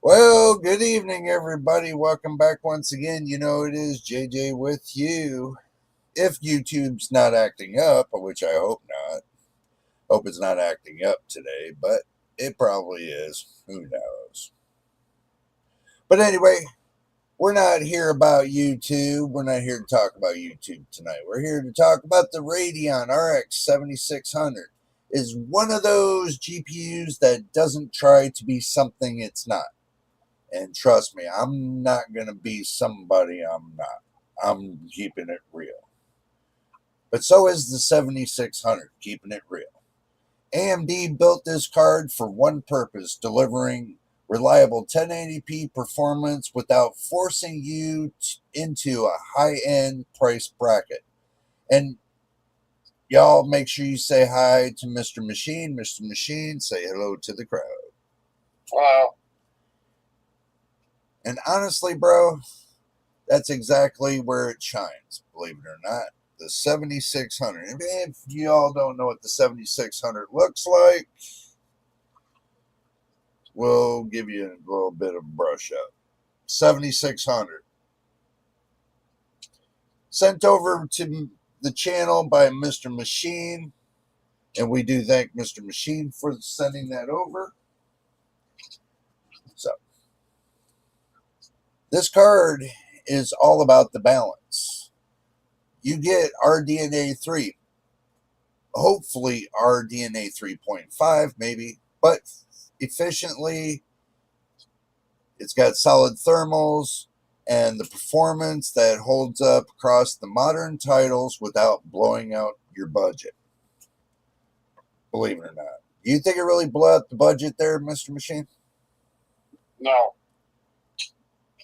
Well, good evening, everybody. Welcome back once again. You know, it is JJ with you. If YouTube's not acting up, which I hope not, hope it's not acting up today, but it probably is. Who knows? But anyway, we're not here about YouTube. We're not here to talk about YouTube tonight. We're here to talk about the Radeon RX 7600. Is one of those GPUs that doesn't try to be something it's not. And trust me, I'm not going to be somebody I'm not. I'm keeping it real. But so is the 7600, keeping it real. AMD built this card for one purpose, delivering reliable 1080p performance without forcing you into a high-end price bracket. And y'all make sure you say hi to Mr. Machine. Mr. Machine, say hello to the crowd. Well, And honestly, bro, that's exactly where it shines, believe it or not. The 7600. And if you all don't know what the 7600 looks like, we'll give you a little bit of brush up. 7600. Sent over to the channel by Mr. Machine. And we do thank Mr. Machine for sending that over. So, this card is all about the balance. You get RDNA 3, hopefully RDNA 3.5, maybe, but efficiently. It's got solid thermals and the performance that holds up across the modern titles without blowing out your budget. Believe it or not. Do you think it really blew out the budget there, Mr. Machine? no.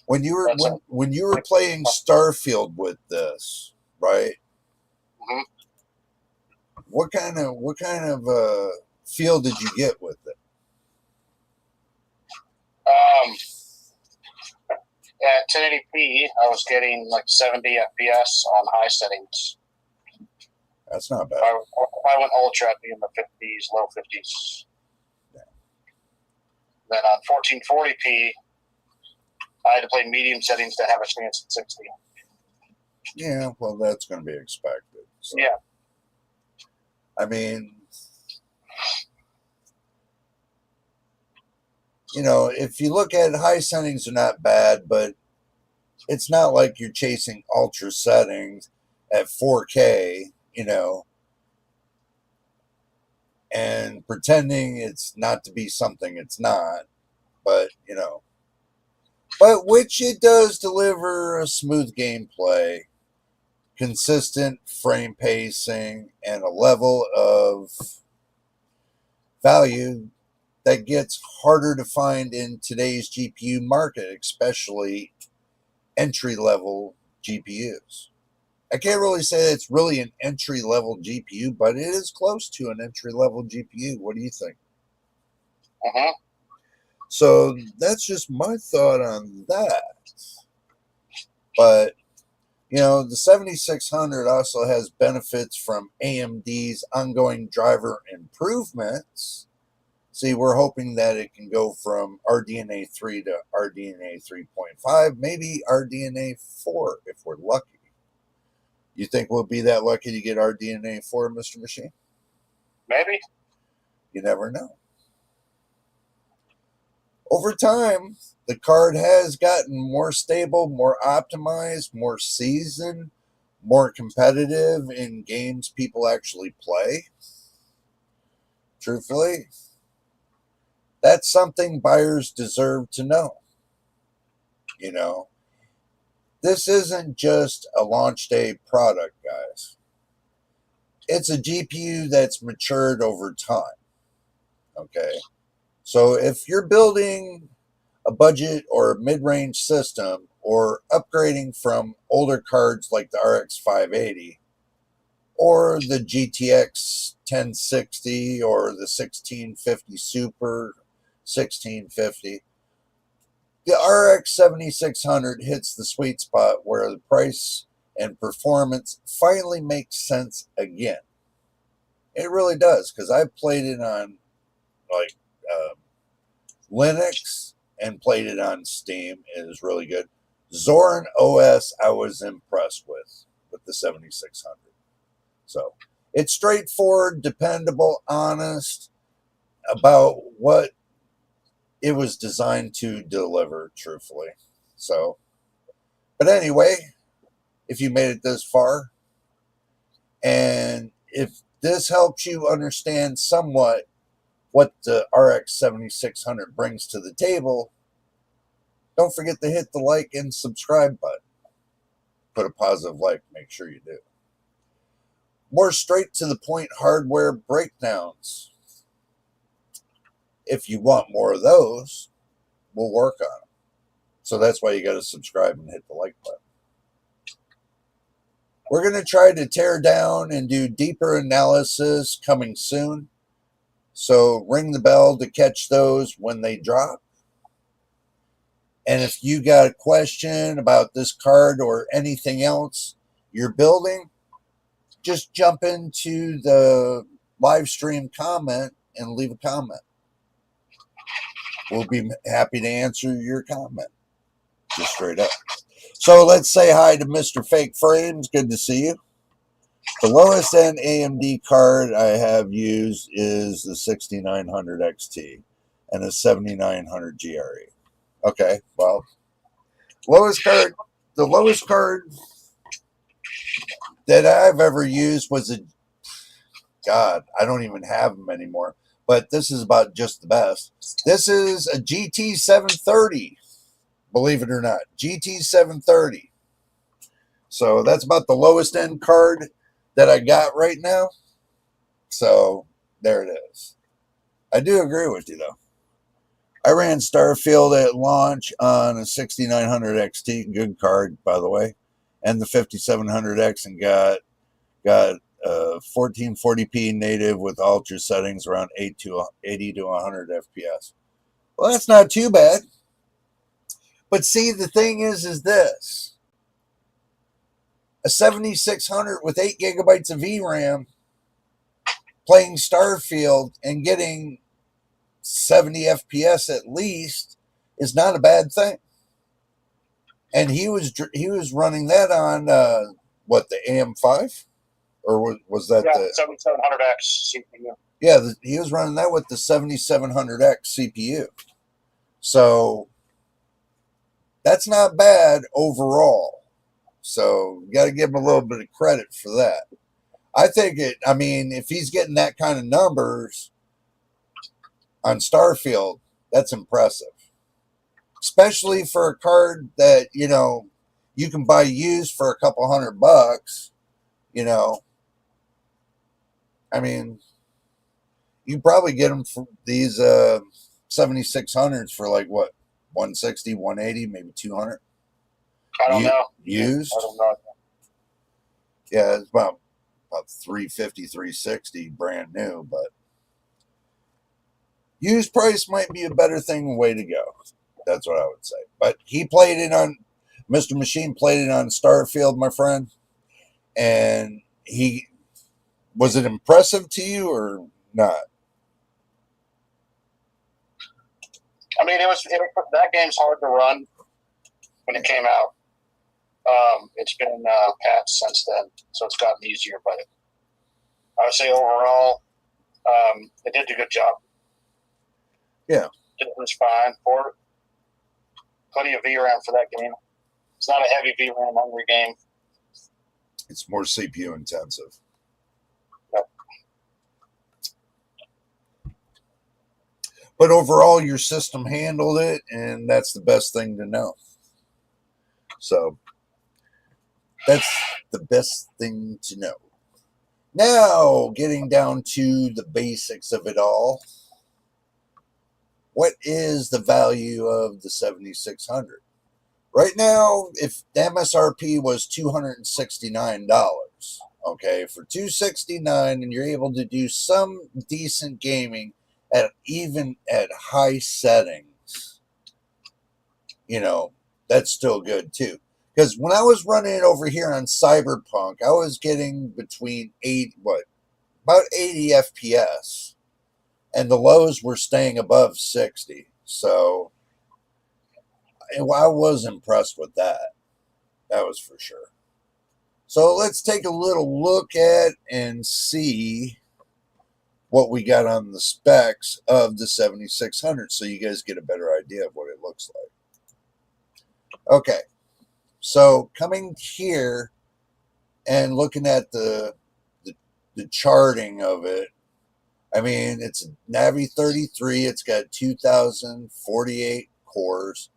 When you were when you were playing Starfield with this, right? Mhm. What kind of feel did you get with it? At 1080p, I was getting like 70 FPS on high settings. That's not bad. If I went ultra, I'd be in the 50s, low 50s. Yeah. Then on 1440p, I had to play medium settings to have a chance at 60. Yeah, well, that's going to be expected. So. Yeah. I mean, you know, if you look at it, high settings are not bad, but it's not like you're chasing ultra settings at 4K, you know, and pretending it's not to be something it's not. But, you know, but which it does deliver a smooth gameplay, consistent frame pacing, and a level of value that gets harder to find in today's GPU market, especially entry-level GPUs. I can't really say it's really an entry-level GPU, but it is close to an entry-level GPU. What do you think? Uh-huh. So that's just my thought on that. But, you know, the 7600 also has benefits from AMD's ongoing driver improvements. See, we're hoping that it can go from RDNA 3 to RDNA 3.5, maybe RDNA 4 if we're lucky. You think we'll be that lucky to get RDNA 4, Mr. Machine? Maybe. You never know. Over time, the card has gotten more stable, more optimized, more seasoned, more competitive in games people actually play. Truthfully, that's something buyers deserve to know. You know, this isn't just a launch day product, guys. It's a GPU that's matured over time. Okay. So if you're building a budget or mid range system or upgrading from older cards like the RX 580 or the GTX 1060 or the 1650 Super 1650, the RX 7600 hits the sweet spot where the price and performance finally makes sense again. It really does, because I've played it on like Linux and played it on Steam. It is really good. Zorin OS, I was impressed with the 7600. So it's straightforward, dependable, honest about what it was designed to deliver, truthfully. So, but anyway, if you made it this far, and if this helps you understand somewhat what the RX 7600 brings to the table, don't forget to hit the like and subscribe button. Put a positive like, make sure you do. More straight to the point hardware breakdowns. If you want more of those, we'll work on them. So that's why you got to subscribe and hit the like button. We're going to try to tear down and do deeper analysis coming soon. So ring the bell to catch those when they drop. And if you got a question about this card or anything else you're building, just jump into the live stream comment and leave a comment. We'll be happy to answer your comment. Just straight up. So let's say hi to Mr. Fake Frames. Good to see you. The lowest end AMD card I have used is the 6900 XT and the 7900 GRE. Okay, well, the lowest card that I've ever used was God, I don't even have them anymore, but this is about just the best. This is a GT 730, believe it or not, GT 730. So that's about the lowest end card that I got right now. So there it is. I do agree with you though. I ran Starfield at launch on a 6900 XT, good card by the way, and the 5700X, and got 1440p native with ultra settings around 80 to 100 FPS. Well, that's not too bad. But see, the thing is this: a 7600 with 8 gigabytes of VRAM, playing Starfield and getting 70 FPS at least is not a bad thing. And he was running that on what, the AM5, or was that the 7700X CPU? Yeah, he was running that with the 7700X CPU. So that's not bad overall. So you got to give him a little bit of credit for that. I mean, if he's getting that kind of numbers on Starfield, that's impressive. Especially for a card that, you can buy used for a couple $100, I mean, you probably get them for these 7600s for like what, 160, 180, maybe 200. I don't know. Used? I don't know. Yeah, it's about 350, 360 brand new, but used price might be a better way to go. That's what I would say. But he played it on, Mr. Machine played it on Starfield, my friend. And was it impressive to you or not? I mean, that game's hard to run when it came out. It's been patched since then, so it's gotten easier. But I would say overall, it did a good job. Yeah, it was fine for it. Plenty of VRAM for that game. It's not a heavy VRAM hungry game. It's more CPU intensive. Yep. But overall, your system handled it, and that's the best thing to know. So that's the best thing to know. Now, getting down to the basics of it all. What is the value of the 7600? Right now, if the MSRP was $269, okay, for $269, and you're able to do some decent gaming even at high settings, that's still good too. Because when I was running it over here on Cyberpunk, I was getting between about 80 FPS, and the lows were staying above 60. So I was impressed with that. That was for sure. So let's take a little look at and see what we got on the specs of the 7600 so you guys get a better idea of what it looks like. Okay, so coming here and looking at the charting of it, I mean, it's a Navi 33. It's got 2,048 cores,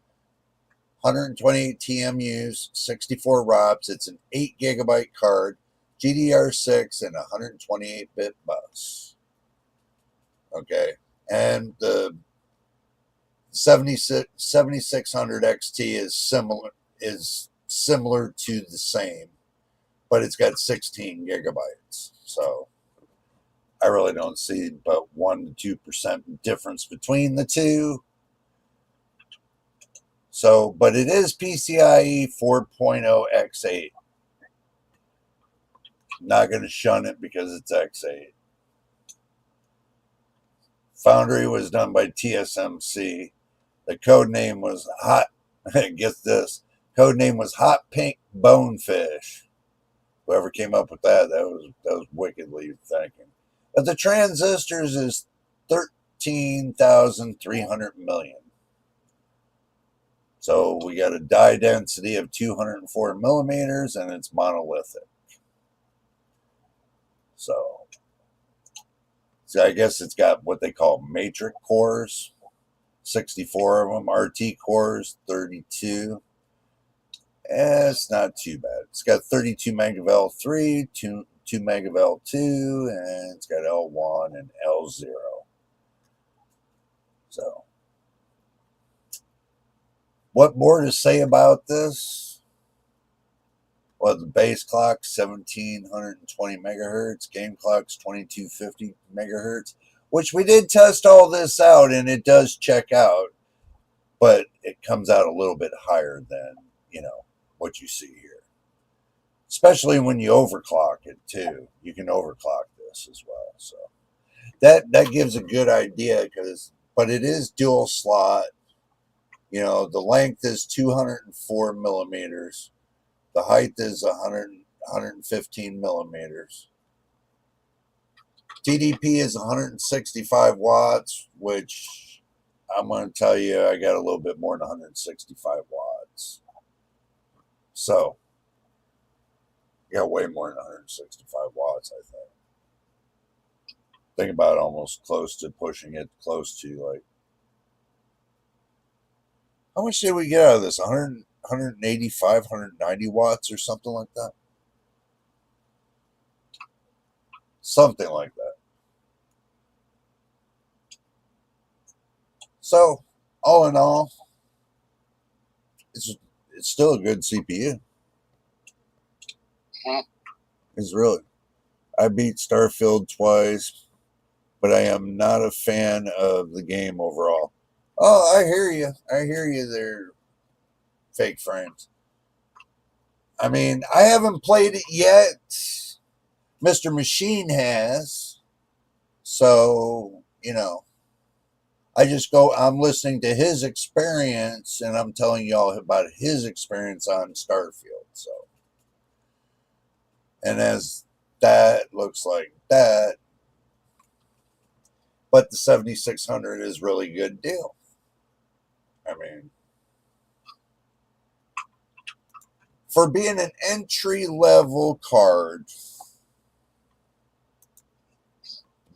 128 TMUs, 64 ROPS. It's an 8 gigabyte card, GDR6, and 128-bit bus. Okay, and the 7600 XT is similar to the same, but it's got 16 gigabytes. So I really don't see but 1 to 2% difference between the two. So, but it is PCIe 4.0 X8. Not going to shun it because it's X8. Foundry was done by TSMC. The code name was Hot. Get this. Code name was Hot Pink Bonefish. Whoever came up with that was wickedly thinking. But the transistors is 13,300 million. So we got a die density of 204 millimeters, and it's monolithic. So I guess it's got what they call matrix cores, 64 of them, RT cores, 32. It's not too bad. It's got 32 meg of L3, 2 meg of L2, and it's got L1 and L0. So, what more to say about this? Well, the base clock 1720 megahertz, game clock's 2250 megahertz, which we did test all this out, and it does check out, but it comes out a little bit higher than what you see here. Especially when you overclock it too. You can overclock this as well. So that gives a good idea but it is dual slot. The length is 204 millimeters. The height is 115 millimeters. TDP is 165 watts, which I'm going to tell you I got a little bit more than 165 watts. So, you got way more than 165 watts, I think. Think about almost close to pushing it close to like. How much did we get out of this? 100, 185, 190 watts or something like that? Something like that. So, all in all, it's still a good CPU. It's really. I beat Starfield twice, but I am not a fan of the game overall. Oh, I hear you. I hear you there, fake frames. I mean, I haven't played it yet. Mr. Machine has. So, I'm listening to his experience and I'm telling y'all about his experience on Starfield. So, and as that looks like that, but the 7600 is really good deal. I mean, for being an entry level card,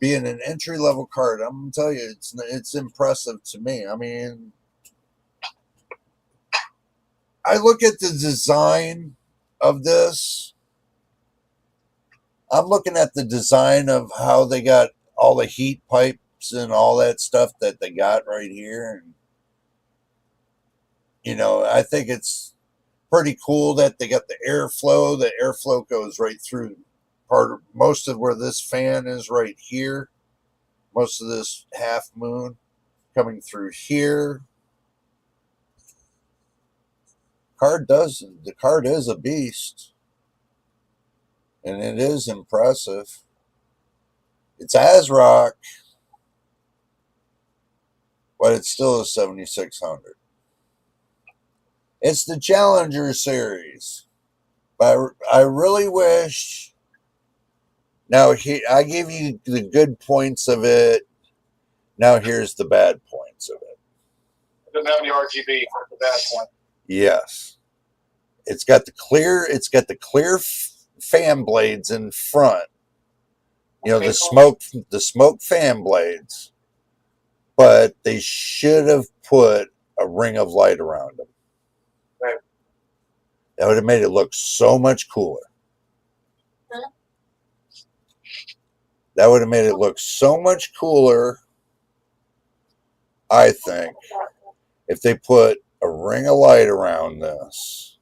I'm gonna tell you, it's impressive to me. I mean, I look at the design of this. I'm looking at the design of how they got all the heat pipes and all that stuff that they got right here, and I think it's pretty cool that they got the airflow. The airflow goes right through most of where this fan is right here. Most of this half moon coming through here. The card is a beast, and it is impressive. It's ASRock, but it's still a 7600. It's the Challenger series. But I really wish. Now, I gave you the good points of it. Now, here's the bad points of it. It doesn't have any RGB. That's the bad point. Yes. It's got the clear fan blades in front. You know, the smoke fan blades. But they should have put a ring of light around them. Right. That would have made it look so much cooler. That would have made it look so much cooler, I think, if they put a ring of light around this.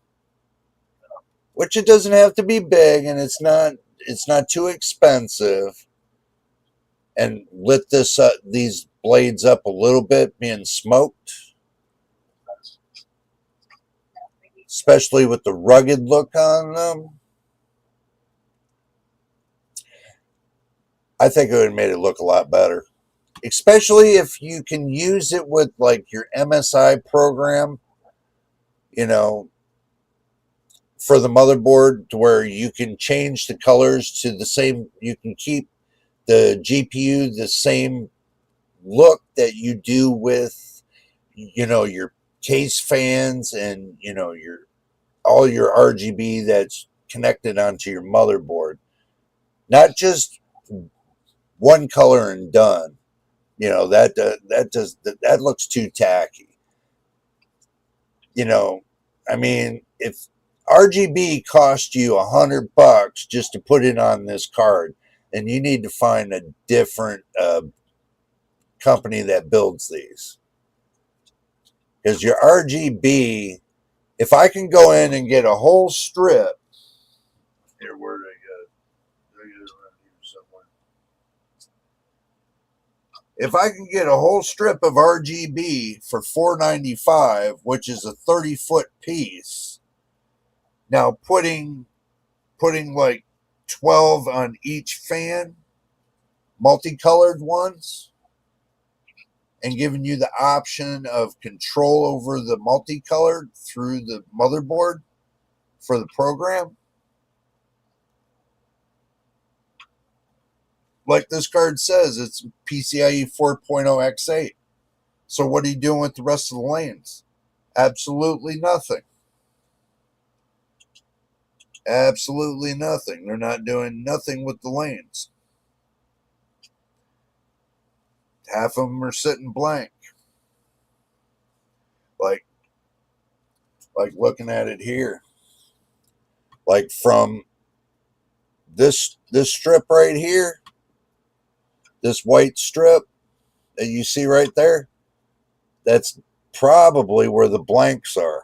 Which it doesn't have to be big, and it's not too expensive. And lit these blades up a little bit, being smoked, especially with the rugged look on them. I think it would have made it look a lot better, especially if you can use it with like your MSI program, you know, for the motherboard, to where you can change the colors to the same. You can keep the GPU the same look that you do with, you know, your case fans and, you know, all your RGB that's connected onto your motherboard. Not just one color and done. You know, that looks too tacky. You know, I mean, if RGB cost you $100 just to put it on this card, then you need to find a different company that builds these. Because your RGB, if I can go in and get a whole strip, here, where did I get it? Did I get it around here somewhere? If I can get a whole strip of RGB for $4.95, which is a 30-foot piece, now putting like 12 on each fan, multicolored ones, and giving you the option of control over the multicolored through the motherboard for the program. Like this card says, it's PCIe 4.0 X8. So what are you doing with the rest of the lanes? Absolutely nothing. Absolutely nothing. They're not doing nothing with the lanes. Half of them are sitting blank. Like looking at it here. Like from this strip right here, this white strip that you see right there, that's probably where the blanks are.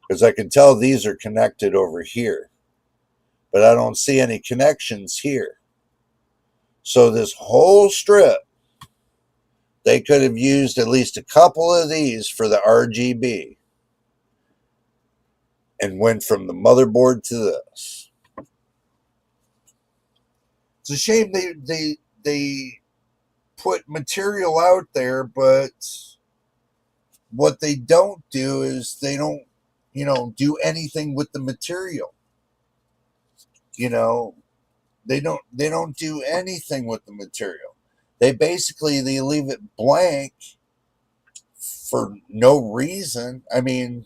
Because I can tell these are connected over here. But I don't see any connections here. So this whole strip, they could have used at least a couple of these for the RGB and went from the motherboard to this. It's a shame they put material out there, but what they don't do is they don't, you know, do anything with the material. You know, they don't do anything with the material. They leave it blank for no reason. I mean,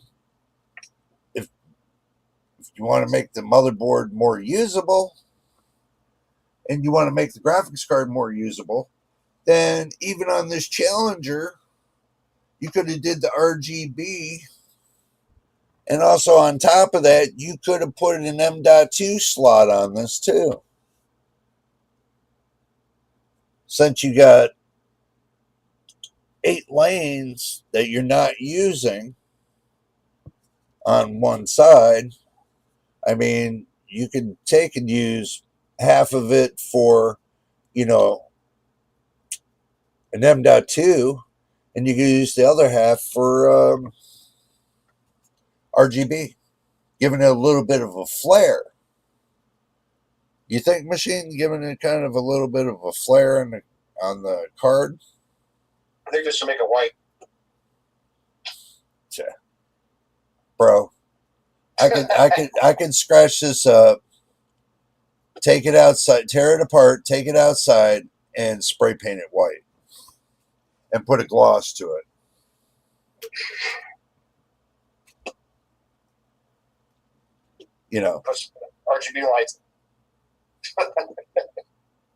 if you want to make the motherboard more usable and you want to make the graphics card more usable, then even on this Challenger, you could have did the RGB, and also on top of that, you could have put an M.2 slot on this too. Since you got 8 lanes that you're not using on one side, I mean, you could take and use half of it for, you know, an M.2, and you can use the other half for RGB, giving it a little bit of a flare. You think machine giving it kind of a little bit of a flare on the card? I think just to make it white. Yeah. bro. I could scratch this up, take it outside, tear it apart, take it outside, and spray paint it white, and put a gloss to it. You know. RGB lights.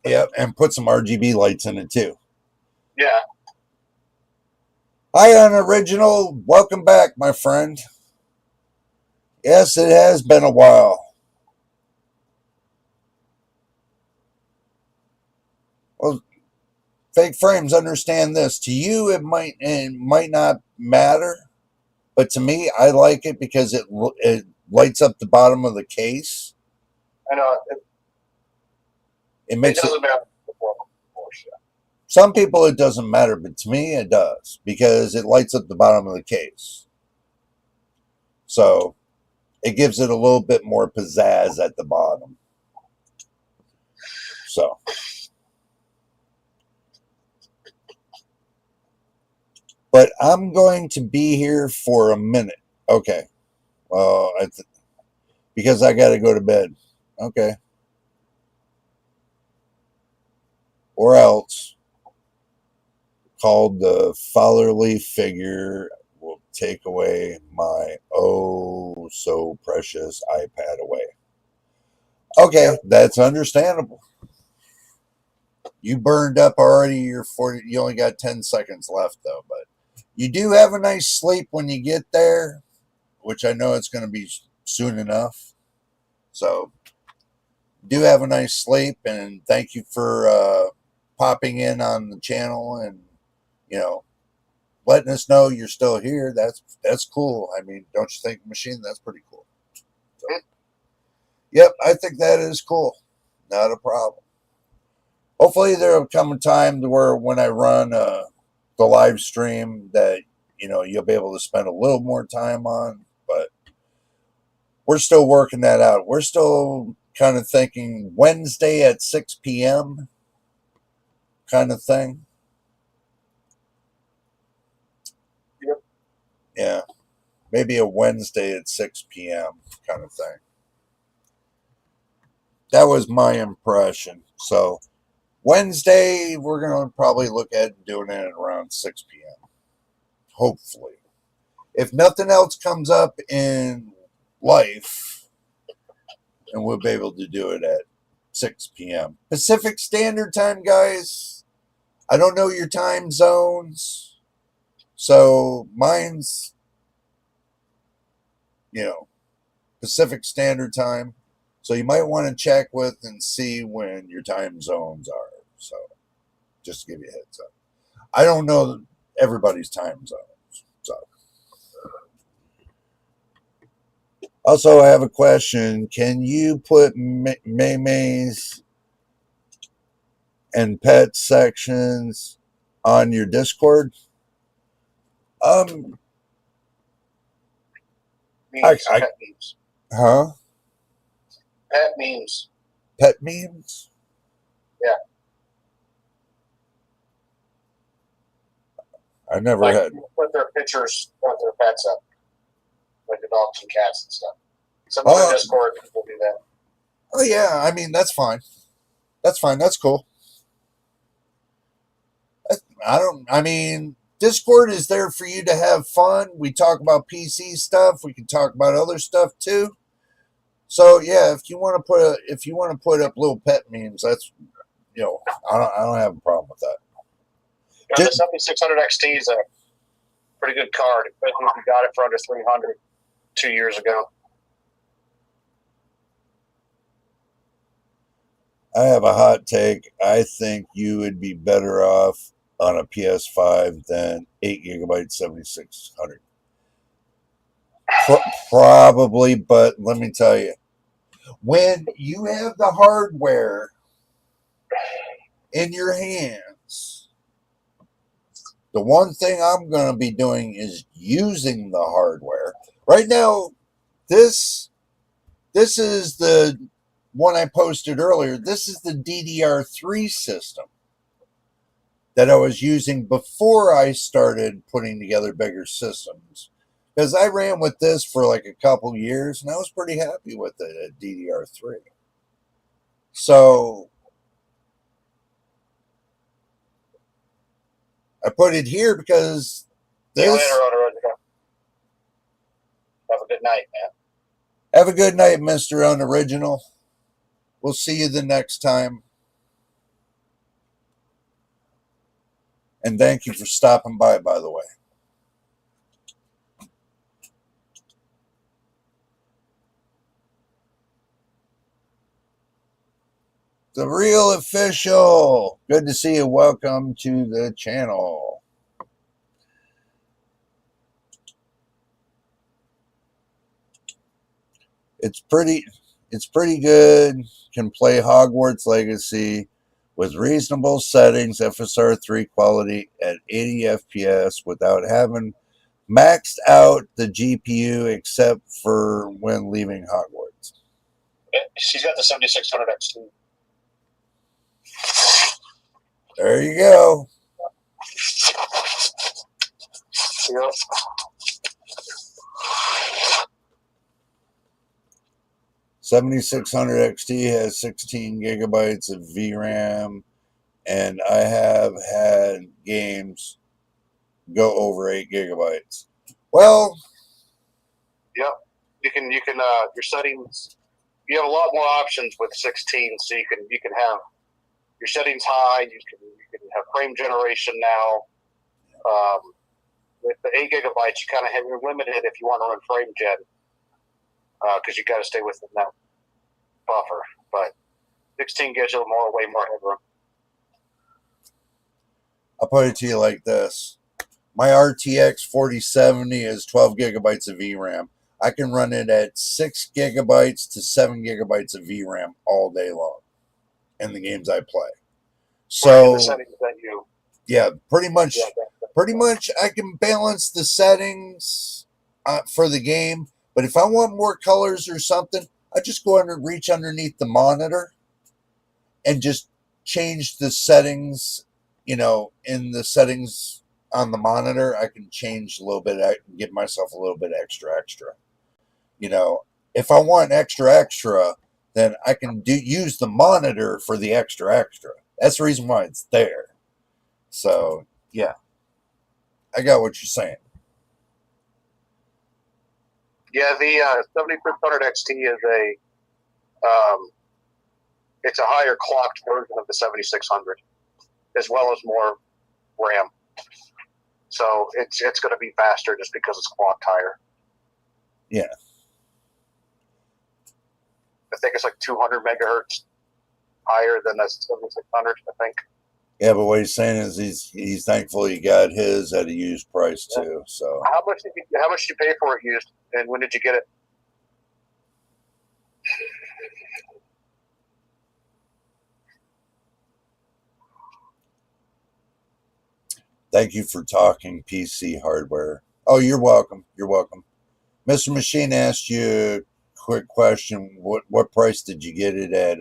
Yep, and put some RGB lights in it too. Yeah. Hi, Unoriginal. Welcome back, my friend. Yes, it has been a while. Well, fake frames, understand this. To you, it might not matter, but to me, I like it because it lights up the bottom of the case. I know. It makes doesn't matter. Some people it doesn't matter, but to me it does because it lights up the bottom of the case. So it gives it a little bit more pizzazz at the bottom. So but I'm going to be here for a minute. Okay. Well, because I got to go to bed. Okay. Or else called the fatherly figure will take away my oh so precious iPad away. Okay, that's understandable. You burned up already. You're 40. You only got 10 seconds left though, but you do have a nice sleep when you get there, which I know it's going to be soon enough. So do have a nice sleep, and thank you for popping in on the channel and letting us know you're still here. That's cool. I mean, don't you think, Machine? That's pretty cool. So, yep, I think that is cool. Not a problem. Hopefully there'll come a time to where when I run the live stream that you'll be able to spend a little more time on, but we're still working that out. We're still kind of thinking Wednesday at 6 p.m. kind of thing. Yep. Yeah. Maybe a Wednesday at 6 p.m. kind of thing. That was my impression. So Wednesday, we're going to probably look at doing it around 6 p.m. Hopefully. If nothing else comes up in life, and we'll be able to do it at 6 p.m. Pacific Standard Time, guys. I don't know your time zones. So mine's, Pacific Standard Time. So you might want to check with and see when your time zones are. So just to give you a heads up. I don't know everybody's time zones. So also, I have a question. Can you put May's and pet sections on your Discord? Memes, pet memes. Huh? Pet memes. Pet memes? Yeah. I never had. Put their pictures, put their pets up, like the dogs and cats and stuff. Some other Discord people do that. Oh yeah, I mean that's fine. That's fine. That's cool. I mean, Discord is there for you to have fun. We talk about PC stuff. We can talk about other stuff too. So yeah, if you want to put up little pet memes, that's I don't have a problem with that. The 7600 XT is a pretty good card. We got it for under 300 2 years ago. I have a hot take. I think you would be better off on a PS5 than 8 gigabyte 7600. Probably, but let me tell you, when you have the hardware in your hands, the one thing I'm going to be doing is using the hardware. Right now, this is the one I posted earlier. This is the DDR3 system that I was using before I started putting together bigger systems. Because I ran with this for like a couple years, and I was pretty happy with it at DDR3. So I put it here because See you this. later, have a good night, man. Have a good night, Mr. Unoriginal. We'll see you the next time. And thank you for stopping by the way. The Real Official. Good to see you. Welcome to the channel. It's pretty good. Can play Hogwarts Legacy with reasonable settings, FSR 3 quality at 80 FPS without having maxed out the GPU except for when leaving Hogwarts. Yeah, she's got the 7600 XT. There you go. Yep. $7600 XT has 16 gigabytes of VRAM, and I have had games go over 8 gigabytes. Well, yep. You can your settings. You have a lot more options with 16, so you can have your settings high. You can have frame generation now. With the 8 gigabytes, you're limited if you want to run frame gen, because you got to stay within that buffer. But 16 gives you way more headroom. I'll put it to you like this. My RTX 4070 is 12 gigabytes of VRAM. I can run it at 6 gigabytes to 7 gigabytes of VRAM all day long in the games I play. So, yeah, pretty much I can balance the settings for the game. But if I want more colors or something, I just go reach underneath the monitor and just change the settings. In the settings on the monitor, I can change a little bit, give myself a little bit extra. If I want extra, then I can use the monitor for the extra. That's the reason why it's there. So, yeah. I got what you're saying. Yeah, the 7600 XT is it's a higher clocked version of the 7600, as well as more RAM. So it's going to be faster just because it's clocked higher. Yeah. I think it's like 200 megahertz higher than the 7600, I think. Yeah, but what he's saying is he's thankful he got his at a used price too. So how much did you pay for it used, and when did you get it? thank you for talking PC hardware. Oh, you're welcome. You're welcome. Mr. Machine asked you a quick question. What price did you get it at?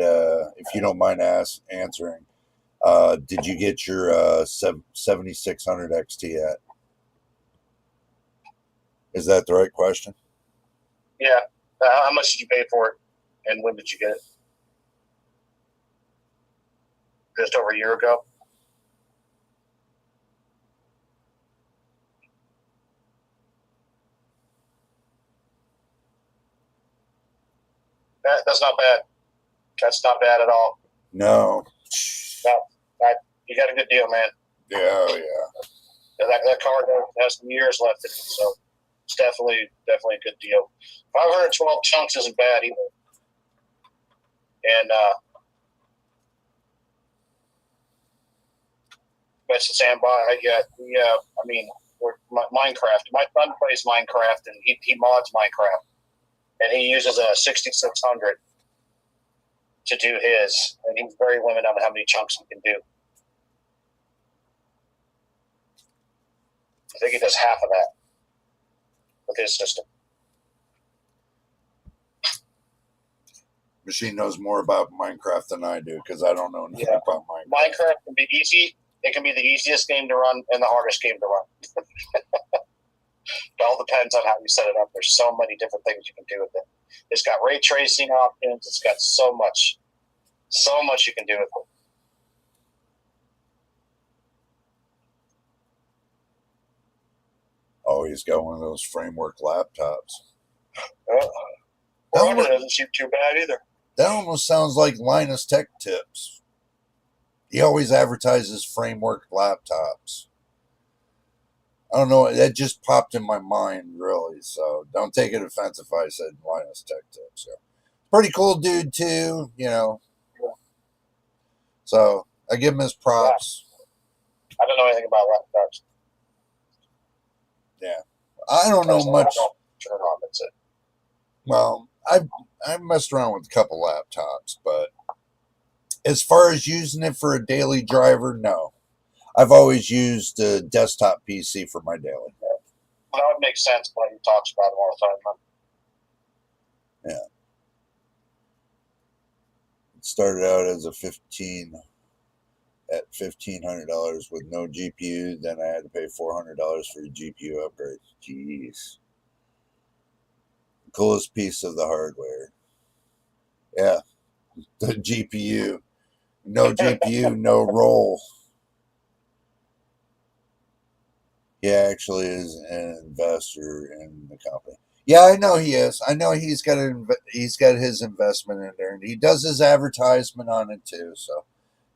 If you don't mind answering. Did you get your 7600 XT at? Is that the right question? Yeah. How much did you pay for it, and when did you get it? Just over a year ago. That's not bad. That's not bad at all. No. You got a good deal, man. Yeah. That card has some years left in it, so it's definitely a good deal. 512 chunks isn't bad either. And best to stand by. Minecraft. My son plays Minecraft, and he mods Minecraft, and he uses a 6600 to do his, and he's very limited on how many chunks he can do. I think he does half of that with his system. Machine knows more about Minecraft than I do because I don't know anything about Minecraft. Minecraft can be easy. It can be the easiest game to run and the hardest game to run. It all depends on how you set it up. There's so many different things you can do with it. It's got ray tracing options. It's got so much you can do with it. Oh, he's got one of those framework laptops. Well, it doesn't seem too bad either. That almost sounds like Linus Tech Tips. He always advertises framework laptops. I don't know. That just popped in my mind, really. So don't take it offensive if I said Linus Tech Tips. Yeah. Pretty cool dude, too, you know. Yeah. So I give him his props. Yeah. I don't know anything about laptops. Yeah. I don't know much. Turn on, that's it. Well, I've messed around with a couple laptops, but as far as using it for a daily driver, no. I've always used a desktop PC for my daily. Well, that would make sense when he talks about it all the time. Huh? Yeah. It started out as a $1,500 with no GPU. Then I had to pay $400 for a GPU upgrade. Jeez. Coolest piece of the hardware. Yeah. The GPU. No GPU, no roll. He actually is an investor in the company. Yeah, I know he is. I know he's got his investment in there, and he does his advertisement on it too. So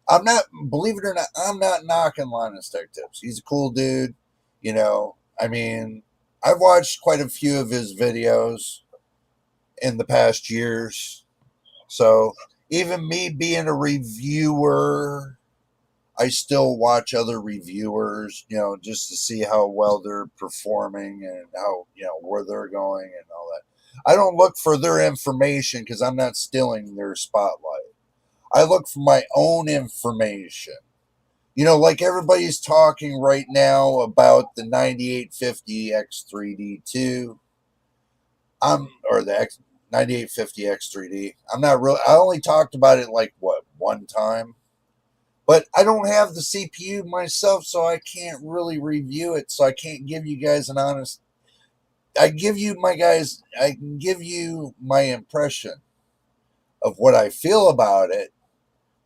I'm not, believe it or not, I'm not knocking Linus Tech Tips. He's a cool dude. You know, I mean, I've watched quite a few of his videos in the past years. So even me being a reviewer, I still watch other reviewers, you know, just to see how well they're performing and how, you know, where they're going and all that. I don't look for their information because I'm not stealing their spotlight. I look for my own information. You know, like everybody's talking right now about the 9850 X3D2. Or the 9850 X3D. I'm not really, I only talked about it like, what, one time? But I don't have the CPU myself, so I can't really review it. So I can't give you guys an honest. I can give you my impression of what I feel about it.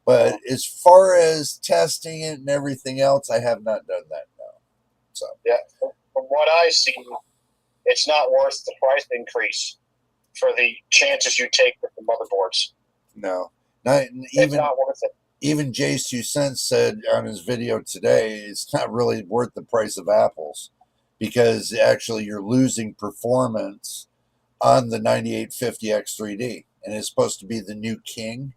But as far as testing it and everything else, I have not done that now. So yeah, from what I see, it's not worth the price increase for the chances you take with the motherboards. No, it's not worth it. Even Jay's 2 cents said on his video today, it's not really worth the price of apples because actually you're losing performance on the 9850 X3D, and it's supposed to be the new king.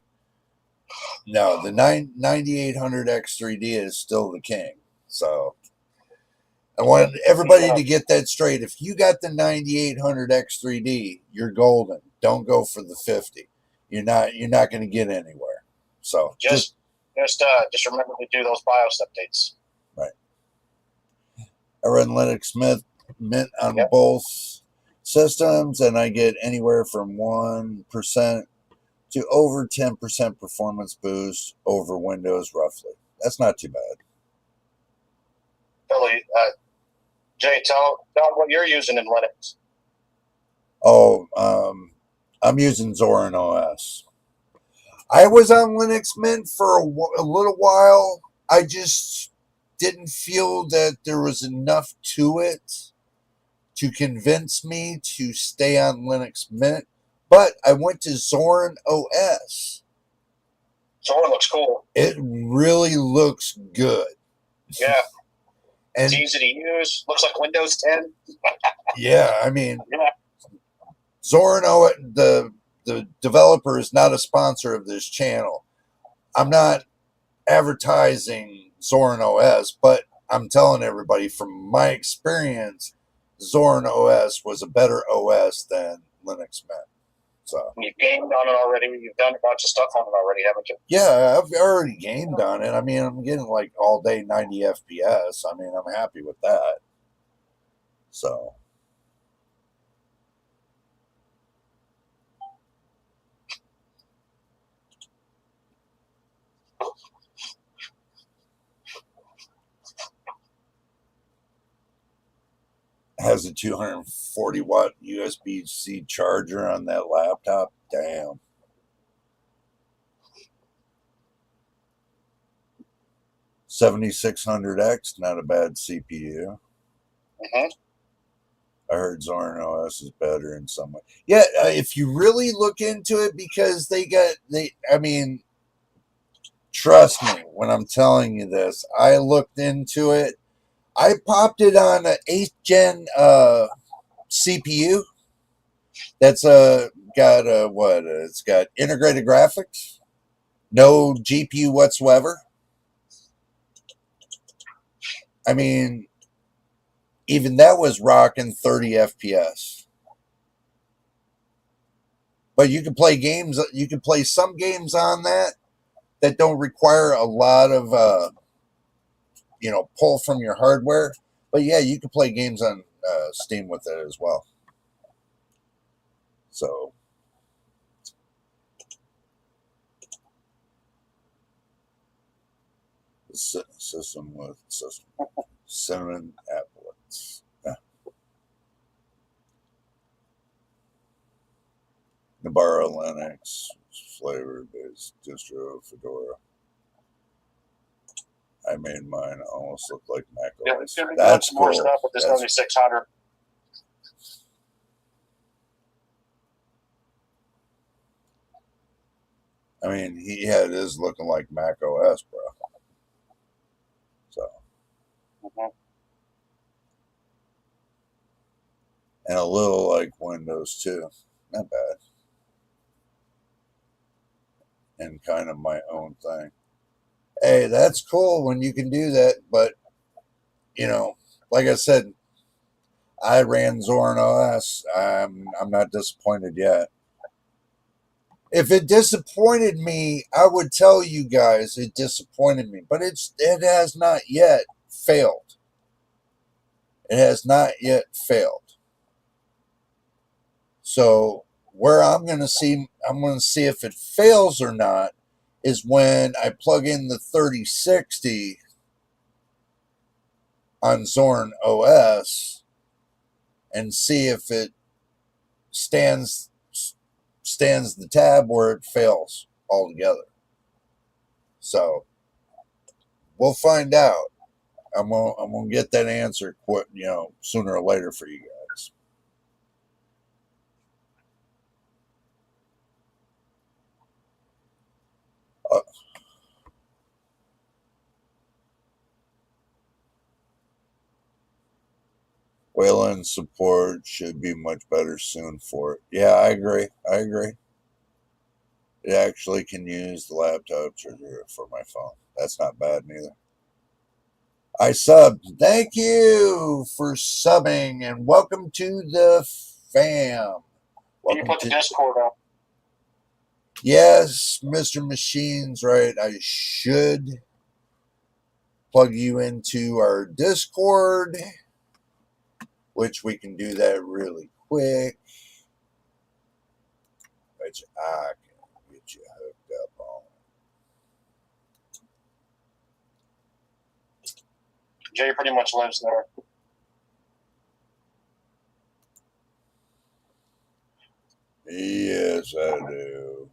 No, the 9800 X3D is still the king. So I want everybody to get that straight. If you got the 9800 X3D, you're golden. Don't go for the 50. You're not going to get anywhere. So just remember to do those BIOS updates. Right. I run Linux Mint on both systems, and I get anywhere from 1% to over 10% performance boost over Windows, roughly. That's not too bad. Billy, Jay, tell what you're using in Linux. Oh, I'm using Zorin OS. I was on Linux Mint for a little while. I just didn't feel that there was enough to it to convince me to stay on Linux Mint. But I went to Zorin OS. Zorin looks cool. It really looks good. Yeah. And it's easy to use. Looks like Windows 10. Yeah, I mean, Zorin OS, the developer is not a sponsor of this channel. I'm not advertising Zorin OS, but I'm telling everybody from my experience, Zorin OS was a better OS than Linux Mint. So you've gamed on it already. You've done a bunch of stuff on it already, haven't you? Yeah, I've already gamed on it. I mean, I'm getting like all day 90 FPS. I mean, I'm happy with that. So. has a 240 watt USB-C charger on that laptop. Damn. $7600X, not a bad CPU. Mm-hmm. I heard Zorin OS is better in some way. Yeah, if you really look into it, because I mean, trust me when I'm telling you this. I looked into it. I popped it on an 8th gen CPU. That's got what? It's got integrated graphics, no GPU whatsoever. I mean, even that was rocking 30 FPS. But you can play games. You can play some games on that don't require a lot of pull from your hardware. But yeah, you can play games on Steam with it as well. So system with cinnamon applets. Navarro Linux flavor based distro Fedora. I made mine almost look like Mac OS. Yeah, it's gonna be That's more cool. stuff with the 7600. I mean, he had his looking like Mac OS, bro. So, and a little like Windows too. Not bad. And kind of my own thing. Hey, that's cool when you can do that, but like I said, I ran Zorin OS. I'm not disappointed yet. If it disappointed me, I would tell you guys it disappointed me, but it has not yet failed. It has not yet failed. So where I'm going to see if it fails or not is when I plug in the 3060 on Zorin OS and see if it stands the tab or it fails altogether. So we'll find out. I'm gonna get that answer sooner or later for you guys. Wayland support should be much better soon for it. Yeah, I agree. It actually can use the laptop charger for my phone. That's not bad neither. I subbed. Thank you for subbing and welcome to the fam. Can you put the Discord up? Yes, Mr. Machine's right. I should plug you into our Discord, which we can do that really quick. Which I can get you hooked up on. Jay pretty much lives there. Yes, I do.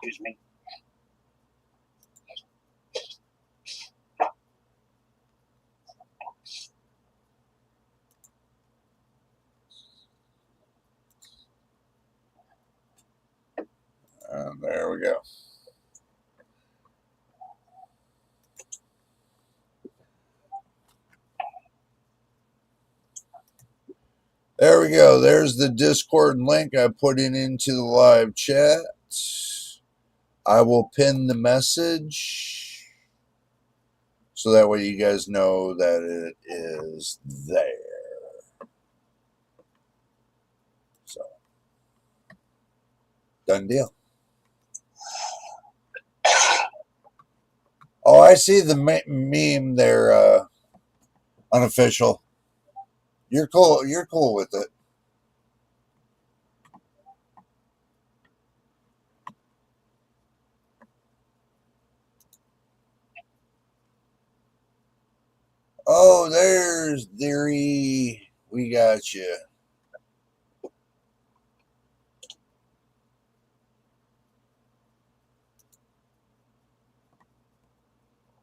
Excuse me. And there we go. There we go. There's the Discord link. I put it into the live chat. I will pin the message so that way you guys know that it is there. So, done deal. Oh, I see the meme there, unofficial. You're cool. You're cool with it. Oh, there's Theory. We got you.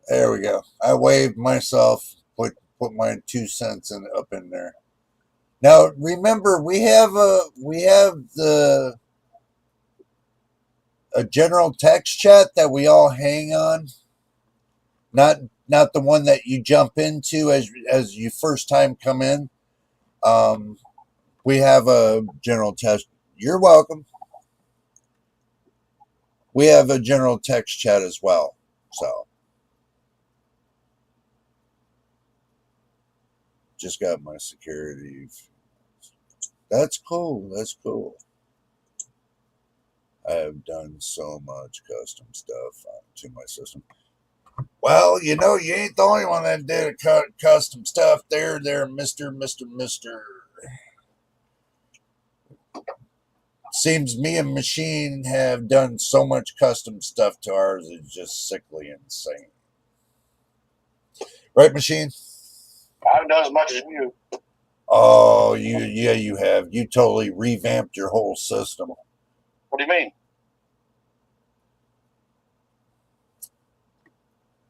There we go. I waved myself, put my 2 cents up in there. Now remember, we have a general text chat that we all hang on. Not the one that you jump into as you first time come in. We have a general text. You're welcome. We have a general text chat as well. So just got my security. That's cool. That's cool. I have done so much custom stuff to my system. Well, you know, you ain't the only one that did a custom stuff there, Mister. Seems me and Machine have done so much custom stuff to ours, it's just sickly insane. Right, Machine? I haven't done as much as you. Oh, you have. You totally revamped your whole system. What do you mean?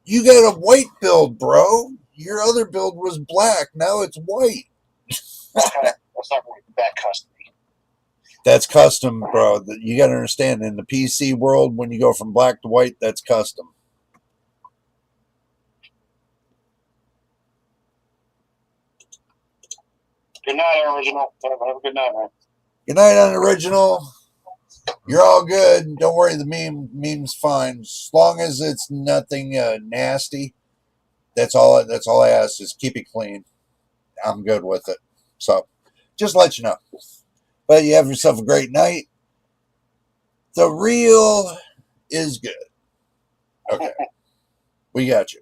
You got a white build, bro. Your other build was black. Now it's white. That's not really that custom. That's custom, bro. You got to understand, in the PC world, when you go from black to white, that's custom. Good night, Original. Have a good night, man. Good night, Unoriginal. You're all good. Don't worry, the meme's fine. As long as it's nothing nasty, that's all I ask is keep it clean. I'm good with it. So, just let you know. But you have yourself a great night. The real is good. Okay. We got you.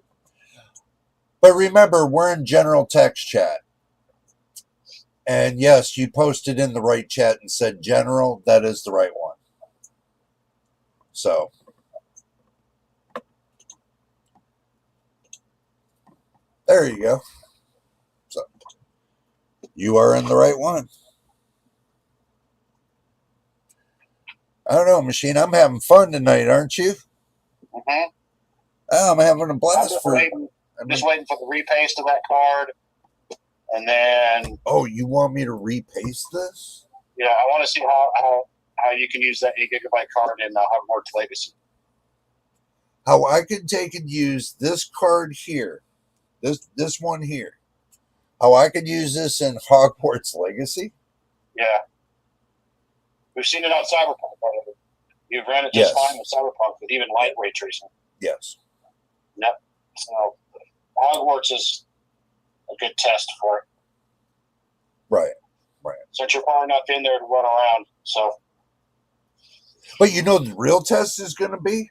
But remember, we're in general text chat. And yes, you posted in the right chat and said general. That is the right one. So, there you go. So, you are in the right one. I don't know, Machine. I'm having fun tonight, aren't you? Mm-hmm. Oh, I'm having a blast. Just waiting for the repaste of that card. And then... Oh, you want me to repaste this? Yeah, I want to see how you can use that 8 gigabyte card in Hogwarts Legacy. How I can take and use this card here. This one here. How I could use this in Hogwarts Legacy? Yeah. We've seen it on Cyberpunk. You've ran it just fine with Cyberpunk with even light ray tracing. Yes. Yep. So Hogwarts is a good test for it. Right. Since you're probably not in there to run around, so. But you know the real test is going to be?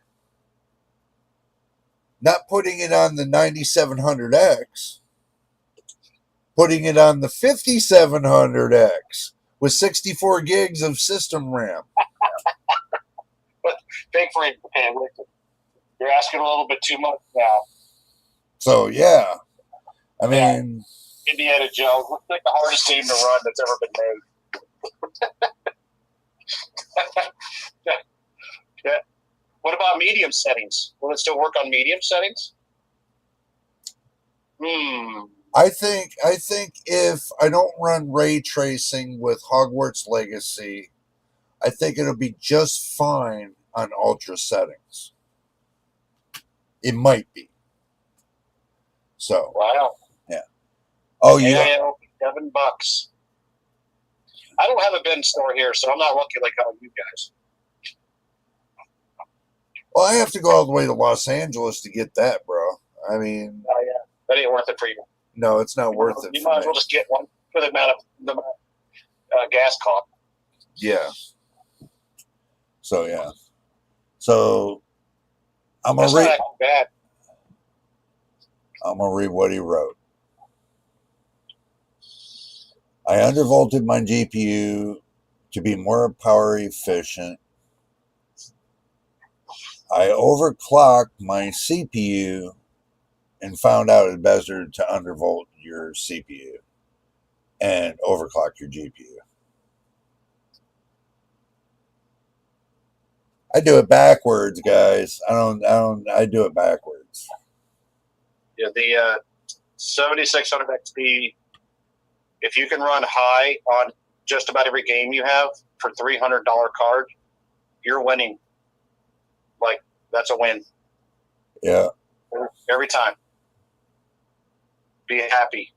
Not putting it on the 9700X. Putting it on the 5700X with 64 gigs of system RAM. But big for it. You're asking a little bit too much now. So, yeah. I mean... Indiana Jones looks like the hardest game to run that's ever been made. Yeah. What about medium settings? Will it still work on medium settings? I think if I don't run ray tracing with Hogwarts Legacy, I think it'll be just fine on ultra settings. It might be. So. Wow. Yeah. Oh, yeah. $7. I don't have a bin store here, so I'm not lucky like how you guys. Well, I have to go all the way to Los Angeles to get that, bro. I mean. Oh yeah, that ain't worth it for you. No, it's not worth it. You might as well just get one for the amount of gas cost. Yeah. So yeah. So I'm gonna read. Bad. I'm gonna read what he wrote. I undervolted my GPU to be more power efficient. I overclocked my CPU and found out it's better to undervolt your CPU and overclock your GPU. I do it backwards, guys. I do it backwards. Yeah, the 7600 XP, if you can run high on just about every game you have for $300 card, you're winning. Like, that's a win. Yeah. Every time. Be happy.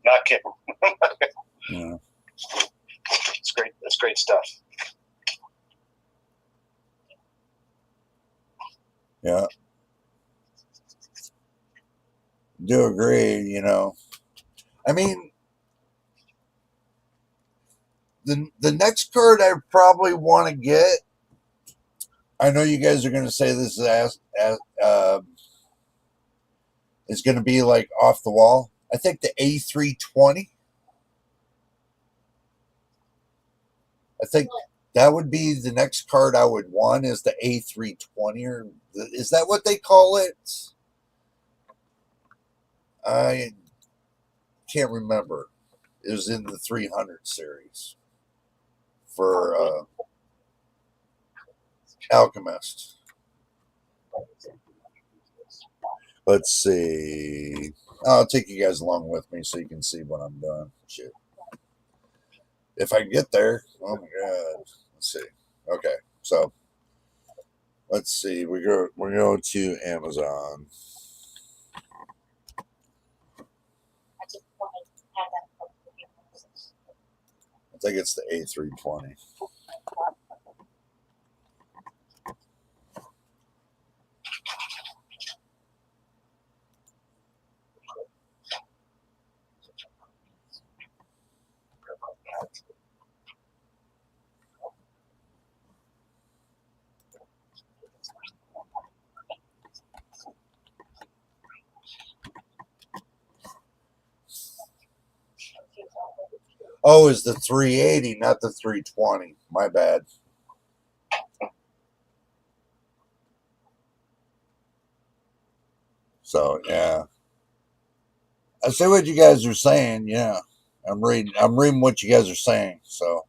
Not kidding. Yeah. It's great. That's great stuff. Yeah. Do agree, you know. I mean, the next card I probably want to get, I know you guys are going to say this is going to be like off the wall. I think the A320. I think that would be the next card I would want is the A320, or is that what they call it? I can't remember. It was in the 300 series for Alchemist. Let's see. I'll take you guys along with me so you can see what I'm doing. Shit. If I can get there. Oh my god. Let's see. Okay. So let's see. We're going to Amazon. I think it's the A320. Oh, it's the 380, not the 320. My bad. So yeah, I see what you guys are saying. Yeah, I'm reading what you guys are saying. So,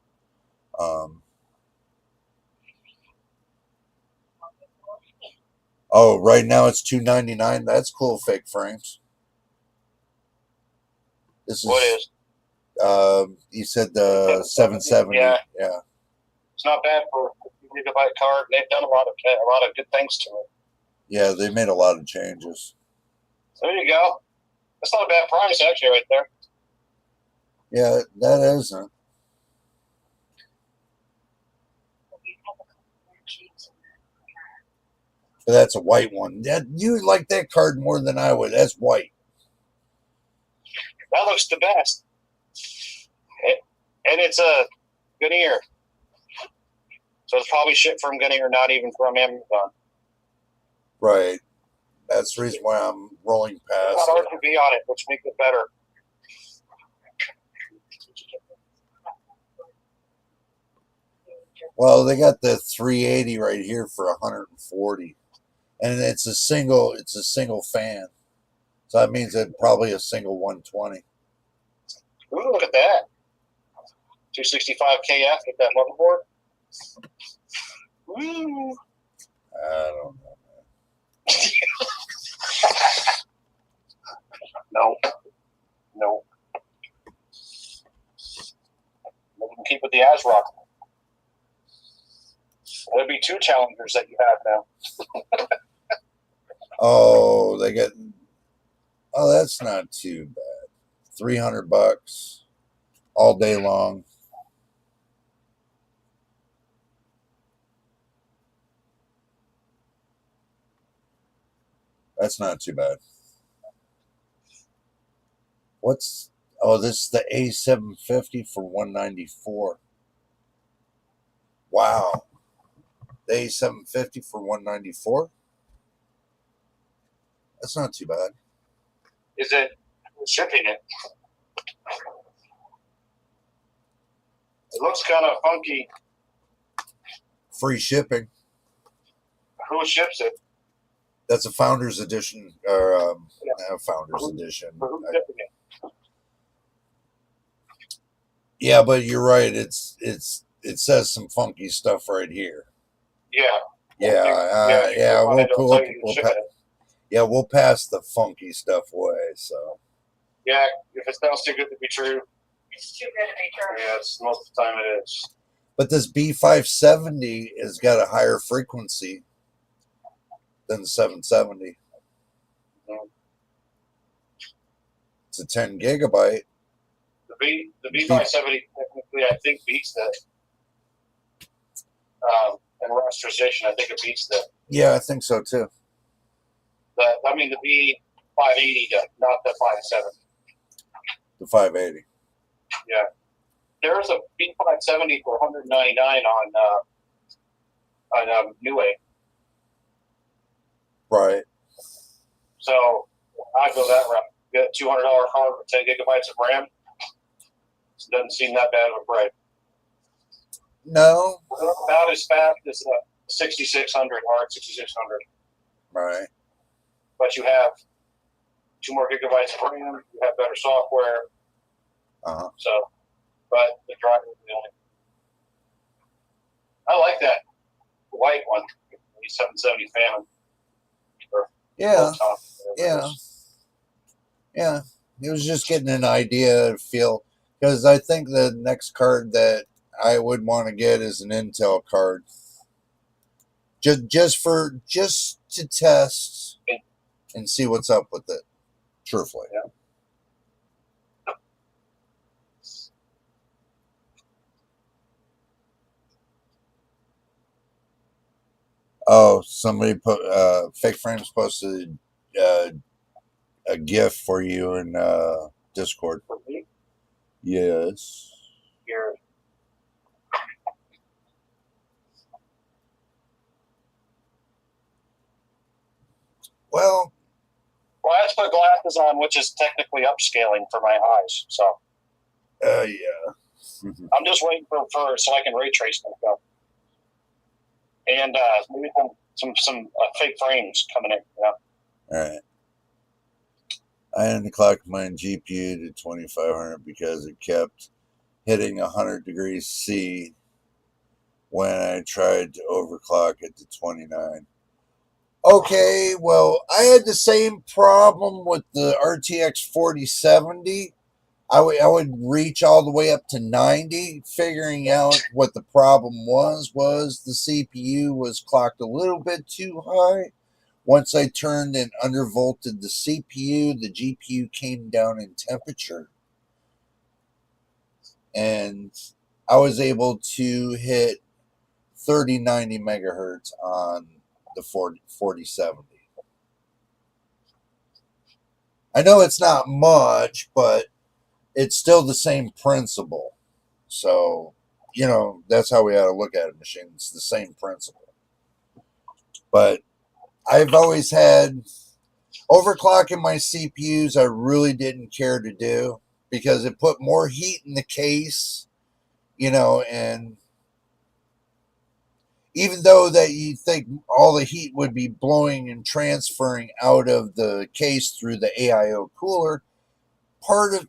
oh, right now it's $299. That's cool. Fake frames. This is What is? You said the 770. Yeah. Yeah. It's not bad for a gigabyte card. They've done a lot of good things to it. Yeah, they made a lot of changes. There you go. That's not a bad price, actually, right there. Yeah, that isn't. But that's a white one. That you like that card more than I would. That's white. That looks the best. And it's a Gunnier. So it's probably shipped from Gunnier, not even from Amazon. Right. That's the reason why I'm rolling past. It's not RGB on it, which makes it better. Well, they got the 380 right here for 140, and it's a single fan, so that means it's probably a single 120. Ooh, look at that. 265 KF with that motherboard. Woo. I don't know. No. We can keep with the ASRock. There'll be two challengers that you have now. Oh, they got. Oh, that's not too bad. $300 all day long. That's not too bad. What's this is the A750 for 194. Wow. The A750 for 194? That's not too bad. Is it shipping it? It looks kind of funky. Free shipping. Who ships it? That's a Founders Edition, or Yeah. Founders Edition. For who's dipping it? Yeah, but you're right. It says some funky stuff right here. Yeah. Yeah, You click on it, it'll tell you to ship it. Yeah, we'll pass the funky stuff away. So yeah, if it sounds too good to be true, It's too good to be true. yeah, it's, most of the time it is. but this B570 has got a higher frequency than the 770. Mhm. It's a 10 gigabyte. The B570 technically, I think, beats the in rasterization. I think it beats the Yeah, I think so too. the B580, not the 570. The 580. Yeah, there's a B570 for $199 on Newegg. Right. So I go that route. Get a $200 card with 10 gigabytes of RAM. It doesn't seem that bad of a break. No. About as fast as a 6600 RX 6600. Right. But you have 2 more gigabytes of RAM. You have better software. So, but the driver is the only. I like that white one, the 770 Famine. Yeah. Yeah. It was just getting an idea, feel, because I think the next card that I would want to get is an Intel card, just to test and see what's up with it. Truthfully. Yeah. Oh, somebody put Fake Frames posted a GIF for you in Discord. For me, Yes. here. Well, I have to put glasses on, which is technically upscaling for my eyes. So yeah. I'm just waiting for so I can ray trace them stuff. And maybe some fake frames coming in. Yeah. All right. I had to clock my GPU to 2500 because it kept hitting 100 degrees C when I tried to overclock it to 29. Okay, well, I had the same problem with the RTX 4070. I would reach all the way up to 90, figuring out what the problem was the CPU was clocked a little bit too high. Once I turned and undervolted the CPU, the GPU came down in temperature. And I was able to hit 3090 megahertz on the 4070. I know it's not much, but it's still the same principle. So, that's how we ought to look at it, machine. It's the same principle. But I've always had overclocking my CPUs. I really didn't care to do because it put more heat in the case, and even though that you think all the heat would be blowing and transferring out of the case through the AIO cooler, part of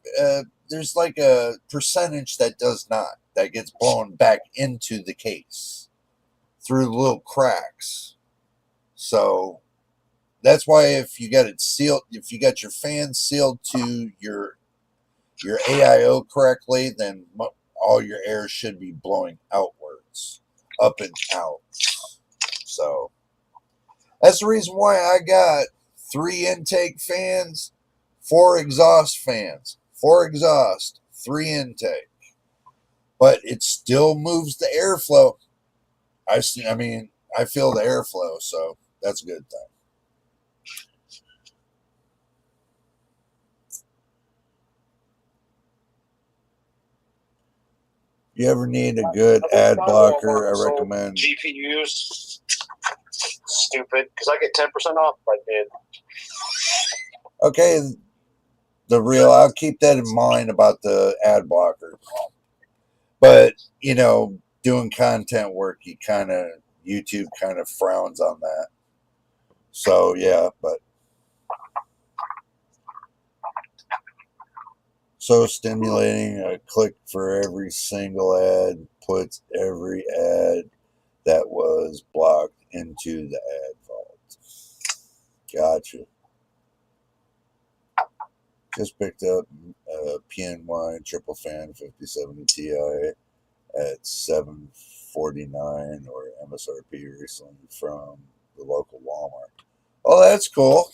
there's like a percentage that does not, that gets blown back into the case through little cracks. So that's why if you got it sealed, if you got your fan sealed to your AIO correctly, then all your air should be blowing outwards, up and out. So that's the reason why I got 3 intake fans, 4 exhaust fans, 4 exhaust, 3 intake. But it still moves the airflow. I feel the airflow, so that's a good thing. You ever need a good ad blocker, I recommend. GPUs, stupid, because I get 10% off if I did. Okay, I'll keep that in mind about the ad blocker. But, doing content work, YouTube kind of frowns on that. So yeah, but so stimulating. A click for every single ad puts every ad that was blocked into the ad vault. Gotcha. Just picked up PNY triple fan 5070 Ti at $749 or MSRP recently from the local Walmart. Oh, that's cool.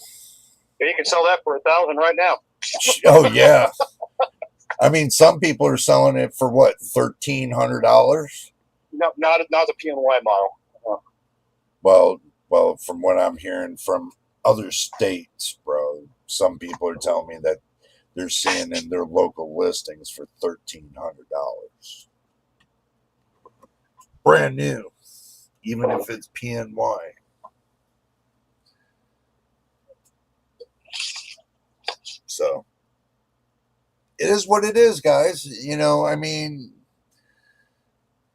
Yeah, you can sell that for $1,000 right now. Oh yeah. I mean, some people are selling it for what, $1,300? No, not the PNY model. Well, from what I'm hearing from other states, bro, some people are telling me that they're seeing in their local listings for $1,300. Brand new, even if it's PNY. So it is what it is, guys. You know, I mean,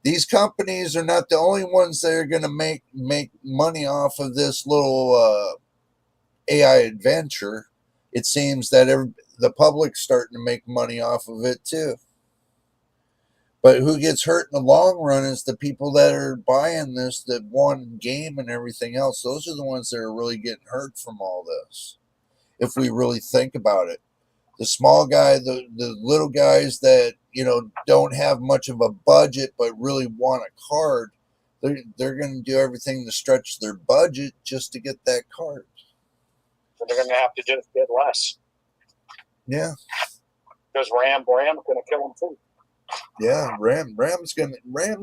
these companies are not the only ones that are going to make money off of this little AI adventure. It seems that the public's starting to make money off of it too. But who gets hurt in the long run is the people that are buying this, that want game and everything else. Those are the ones that are really getting hurt from all this. If we really think about it, the small guy, the little guys that, you know, don't have much of a budget but really want a card, they're going to do everything to stretch their budget just to get that card. So they're going to have to just get less. Yeah. Because Ram's going to kill them too. Yeah, Ram's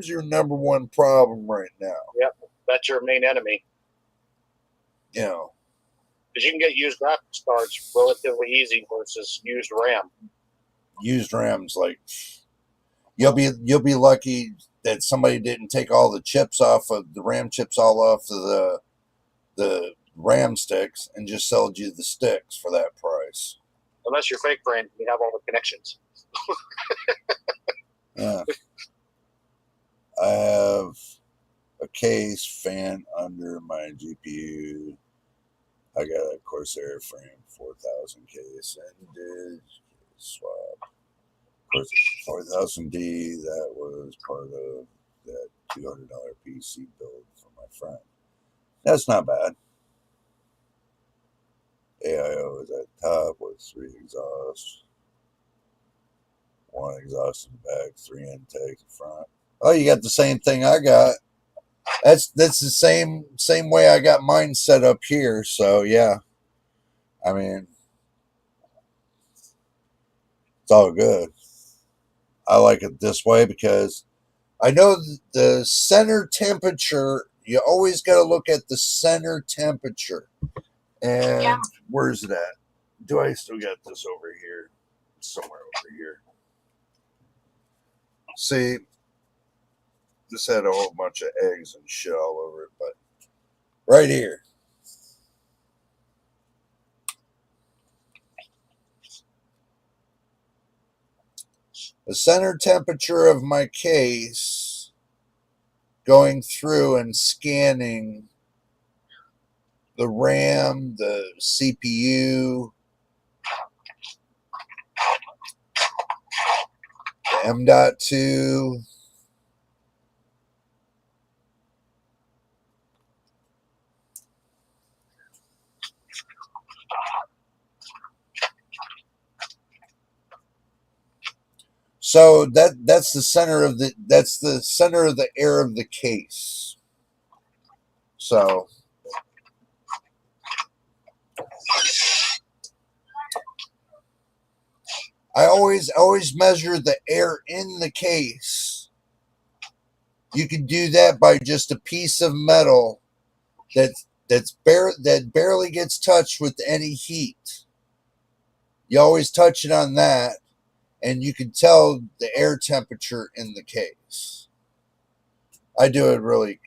your number one problem right now. Yep, that's your main enemy. You know, because you can get used graphics cards relatively easy versus used RAM. Used RAM's like you'll be lucky that somebody didn't take all the chips off of the RAM chips all off of the RAM sticks and just sold you the sticks for that price. Unless you're fake brain, you have all the connections. Yeah. I have a case fan under my GPU. I got a Corsair frame 4000 case and did swap. Of course, 4000D, that was part of that $200 PC build for my friend. That's not bad. AIO is at top with 3 exhausts. 1 exhaust in the back, 3 intakes in front. Oh, you got the same thing I got. That's the same way I got mine set up here. So yeah, I mean, it's all good. I like it this way because I know the center temperature. You always got to look at the center temperature. And yeah. Where's it at? Do I still got this over here? Somewhere over here. See, this had a whole bunch of eggs and shit all over it, but right here. The center temperature of my case going through and scanning the RAM, the CPU, the M.2, so that's the center of the air of the case. So I always measure the air in the case. You can do that by just a piece of metal that barely gets touched with any heat. You always touch it on that, and you can tell the air temperature in the case. I do it really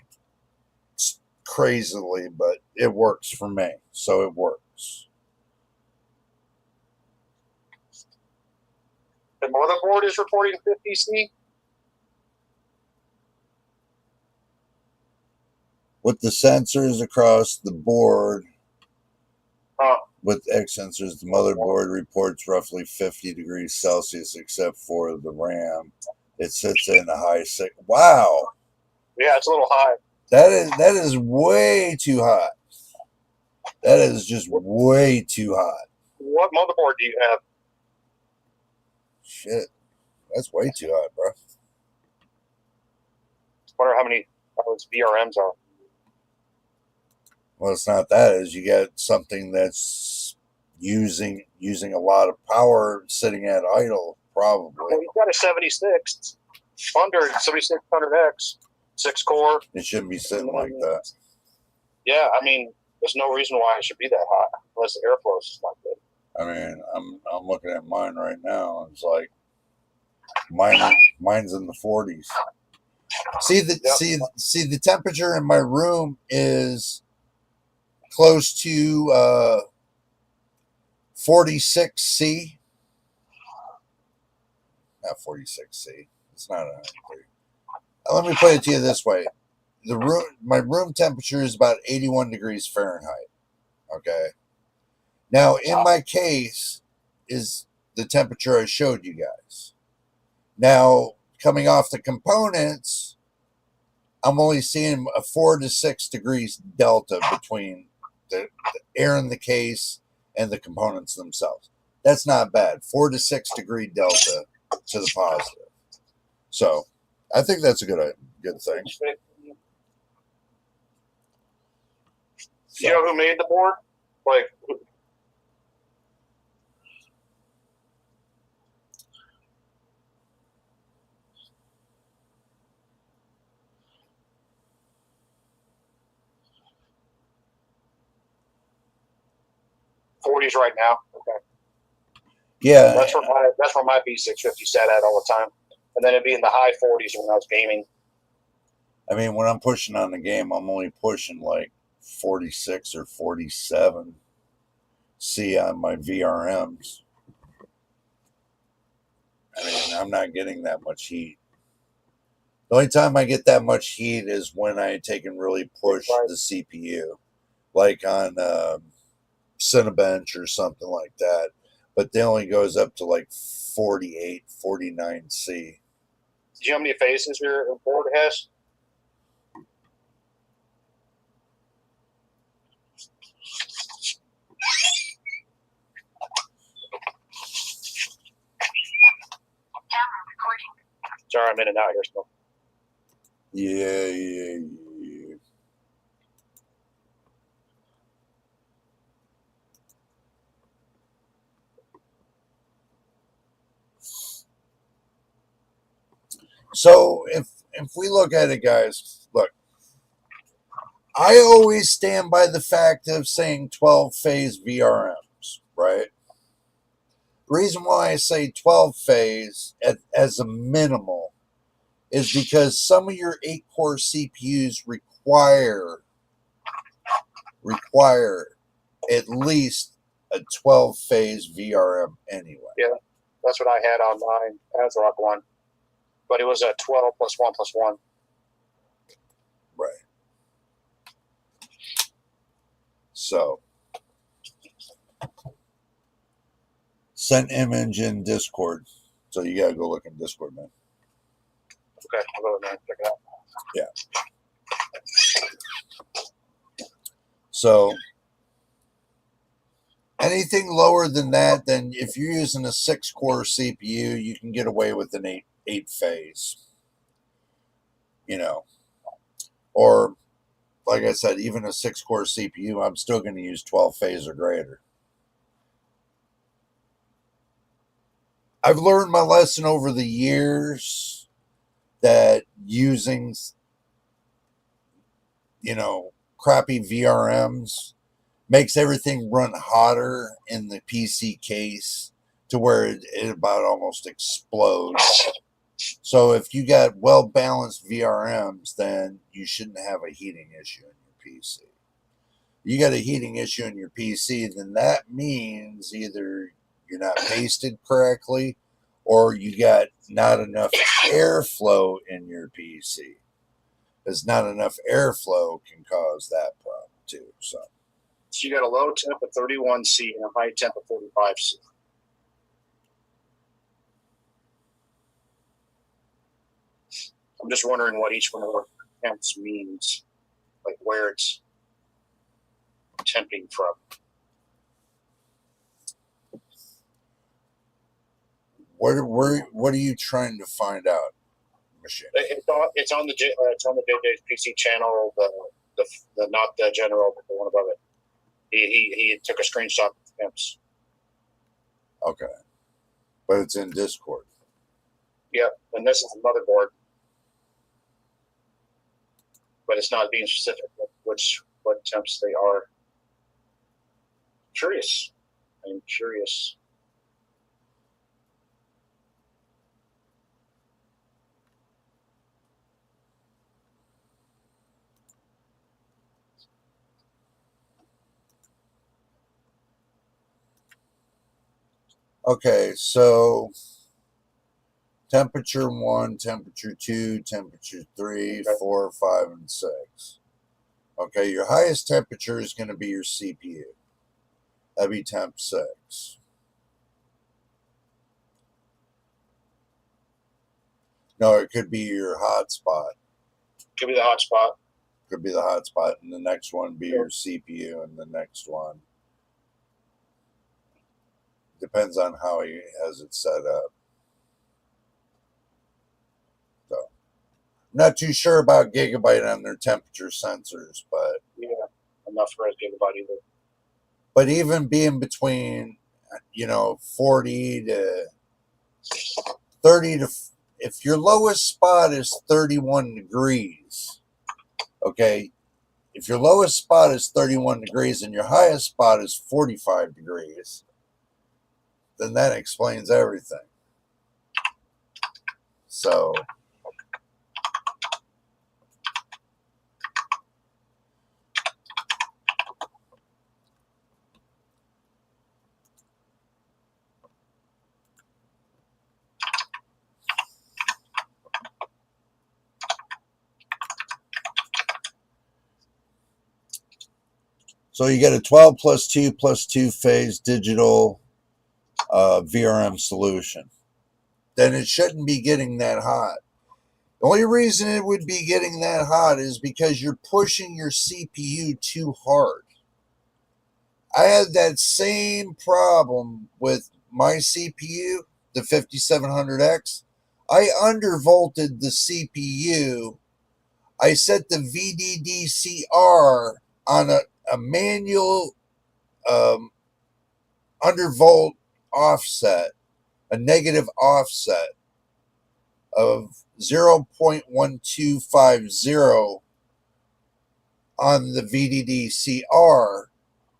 crazily, but it works for me, so it works. The motherboard is reporting 50C. With the sensors across the board, with X sensors, the motherboard reports roughly 50 degrees Celsius, except for the RAM. It sits in the high six. Wow, Yeah, it's a little high. that is way too hot. That is just way too hot. What motherboard do you have? Shit, that's way too hot, bro. I wonder how many of those VRMs are. Well, it's not that. Is you got something that's using a lot of power sitting at idle, probably. Well, you've got a 7600X, 6-core. It shouldn't be sitting like that. Yeah, I mean, there's no reason why it should be that hot unless the airflow is not good. I mean, I'm looking at mine right now. It's like mine's in the 40s. See the temperature in my room is close to 46C. Not 46C. It's not 130. Let me put it to you this way: my room temperature is about 81 degrees Fahrenheit. Okay. Now, in my case is the temperature I showed you guys. Now, coming off the components, I'm only seeing a 4 to 6 degrees delta between the air in the case and the components themselves. That's not bad. 4 to 6 degree delta to the positive. So, I think that's a good thing. Do you know who made the board? Like, '40s right now. Okay. Yeah. That's where my B650 sat at all the time, and then it'd be in the high 40s when I was gaming. I mean, when I'm pushing on the game, I'm only pushing like 46 or 47 C on my VRMs. I mean, I'm not getting that much heat. The only time I get that much heat is when I take and really push the CPU, like on Cinebench or something like that. But they only goes up to like 48, 49 C. Do you know how many phases your board has? Sorry, I'm in and out here still. Yeah. So if we look at it, guys, look, I always stand by the fact of saying 12 phase VRMs, right? The reason why I say 12 phase as a minimal is because some of your 8-core CPUs require at least a 12 phase VRM anyway. Yeah, that's what I had on mine, ASRock one. But it was a 12 plus 1 plus 1. Right. So, sent image in Discord. So you gotta go look in Discord, man. Okay, I'll go in there and check it out. Yeah. So anything lower than that, then if you're using a 6-core CPU, you can get away with an 8 phase. You know. Or like I said, even a 6-core CPU, I'm still going to use 12 phase or greater. I've learned my lesson over the years that using, crappy VRMs makes everything run hotter in the PC case to where it about almost explodes. So if you got well-balanced VRMs, then you shouldn't have a heating issue in your PC. You got a heating issue in your PC, then that means either you're not pasted correctly or you got not enough airflow in your PC. Because not enough airflow can cause that problem too. So So you got a low temp of 31C and a high temp of 45C. I'm just wondering what each one of those temps means, like where it's temping from. What are you trying to find out, Machine? It's on the JJ's PC channel. The not the general, but the one above it. He took a screenshot of the temps. Okay, but it's in Discord. Yeah, and this is the motherboard, but it's not being specific what temps they are. Curious. I'm curious. Okay, so temperature 1, temperature 2, temperature 3, 4, 5, and 6. Okay, your highest temperature is going to be your CPU. That'd be temp 6. No, it could be your hotspot. Could be the hotspot. Could be the hotspot, and the next one be your CPU, and the next one depends on how he has it set up. So, not too sure about Gigabyte on their temperature sensors, but yeah, enough for us Gigabyte either. But even being between, 40 to 30 to, if your lowest spot is 31 degrees, okay, if your lowest spot is 31 degrees and your highest spot is 45 degrees, then that explains everything. So, you get a 12 plus 2 phase digital VRM solution. Then it shouldn't be getting that hot. The only reason it would be getting that hot is because you're pushing your CPU too hard. I had that same problem with my CPU, the 5700X. I undervolted the CPU. I set the VDDCR on a manual undervolt offset, a negative offset of 0.1250 on the VDDCR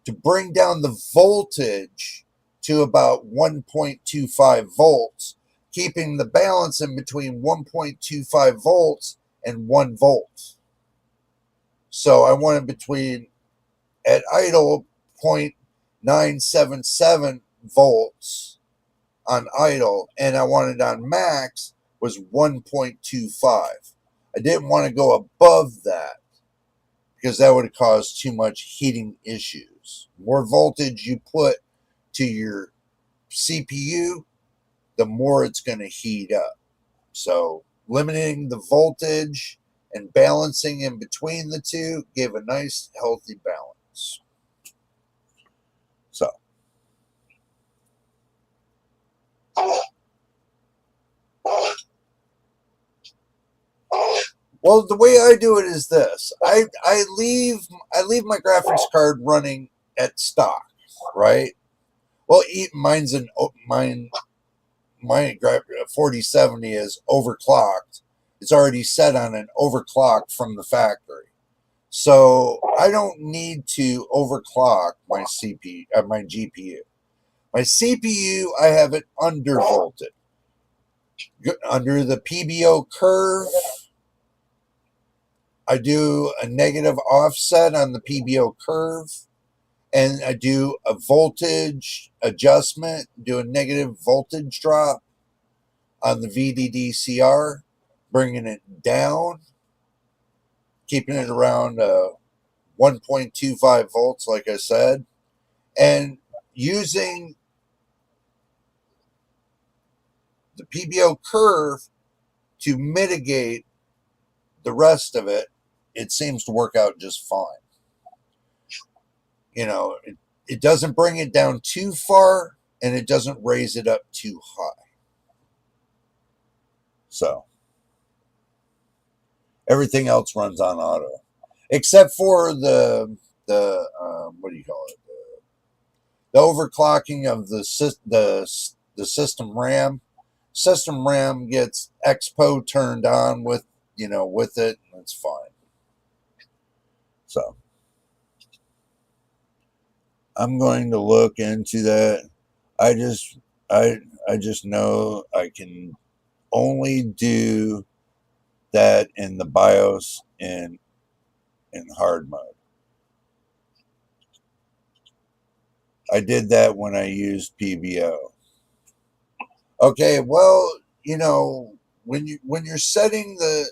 to bring down the voltage to about 1.25 volts, keeping the balance in between 1.25 volts and 1 volt. So I wanted between, at idle, 0.977 volts on idle, and I wanted on max was 1.25. I didn't want to go above that because that would have caused too much heating issues. More voltage you put to your CPU, the more it's going to heat up. So limiting the voltage and balancing in between the two gave a nice healthy balance. So well, the way I do it is this. I leave my graphics card running at stock, right? Well, mine's mine 4070 is overclocked. It's already set on an overclock from the factory. So I don't need to overclock my my GPU. My CPU, I have it undervolted. Under the PBO curve, I do a negative offset on the PBO curve, and I do a voltage adjustment, do a negative voltage drop on the VDDCR, bringing it down, keeping it around 1.25 volts, like I said, and using the PBO curve to mitigate the rest of it, it seems to work out just fine. It doesn't bring it down too far, and it doesn't raise it up too high. So everything else runs on auto, except for the what do you call it? The overclocking of the system RAM. System RAM gets Expo turned on with it, and it's fine. So I'm going to look into that. I just know I can only do that in the BIOS in hard mode. I did that when I used PBO. Okay, well, when you're setting a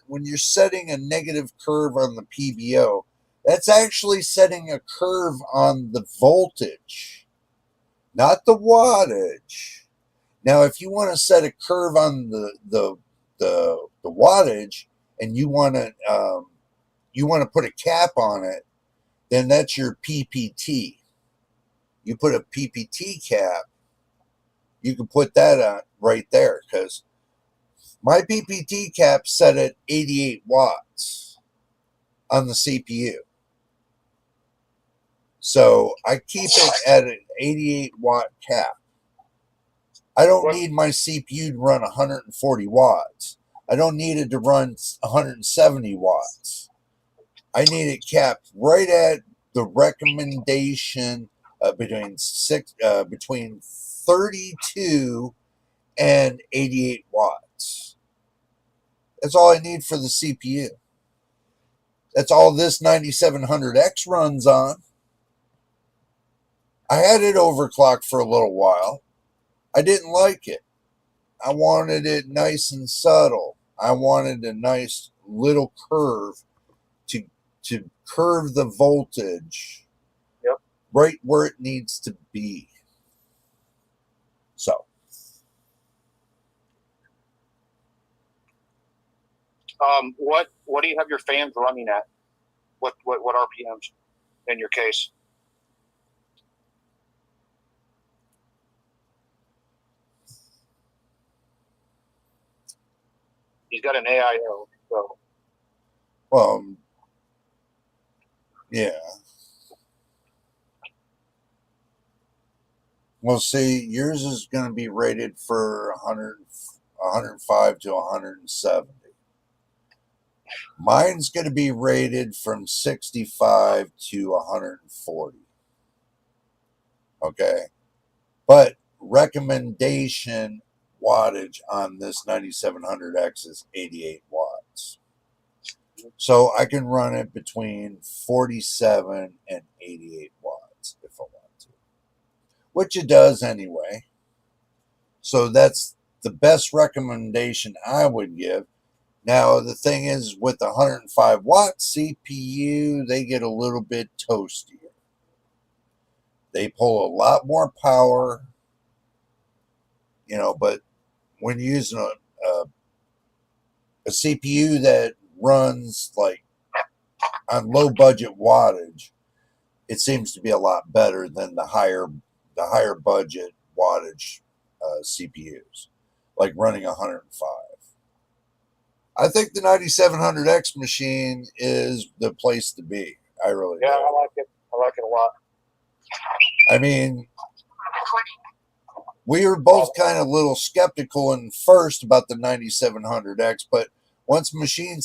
negative curve on the PBO, that's actually setting a curve on the voltage, not the wattage. Now, if you want to set a curve on the wattage, and you want to put a cap on it, then that's your PPT. You put a PPT cap, you can put that on right there, because my PPT cap set at 88 watts on the CPU. So I keep it at an 88 watt cap. I don't need my CPU to run 140 watts. I don't need it to run 170 watts. I need it capped right at the recommendation between 32 and 88 watts. That's all I need for the CPU. That's all this 9700X runs on. I had it overclocked for a little while. I didn't like it. I wanted it nice and subtle. I wanted a nice little curve to curve the voltage right where it needs to be. So what do you have your fans running at? What RPMs in your case? He's got an AIO, so. Well, yeah. Well, see, yours is going to be rated for 105 to 170. Mine's going to be rated from 65 to 140. Okay. But recommendation wattage on this 9700X is 88 watts. So I can run it between 47 and 88 watts if I want to, which it does anyway. So that's the best recommendation I would give. Now, the thing is, with the 105 watt CPU, they get a little bit toastier. They pull a lot more power, but when you're using a CPU that runs like on low budget wattage, it seems to be a lot better than the higher budget wattage CPUs, like running 105. I think the 9700X machine is the place to be. I really do. I like it. I like it a lot. I mean, we were both kind of a little skeptical in first about the 9700X, but once machine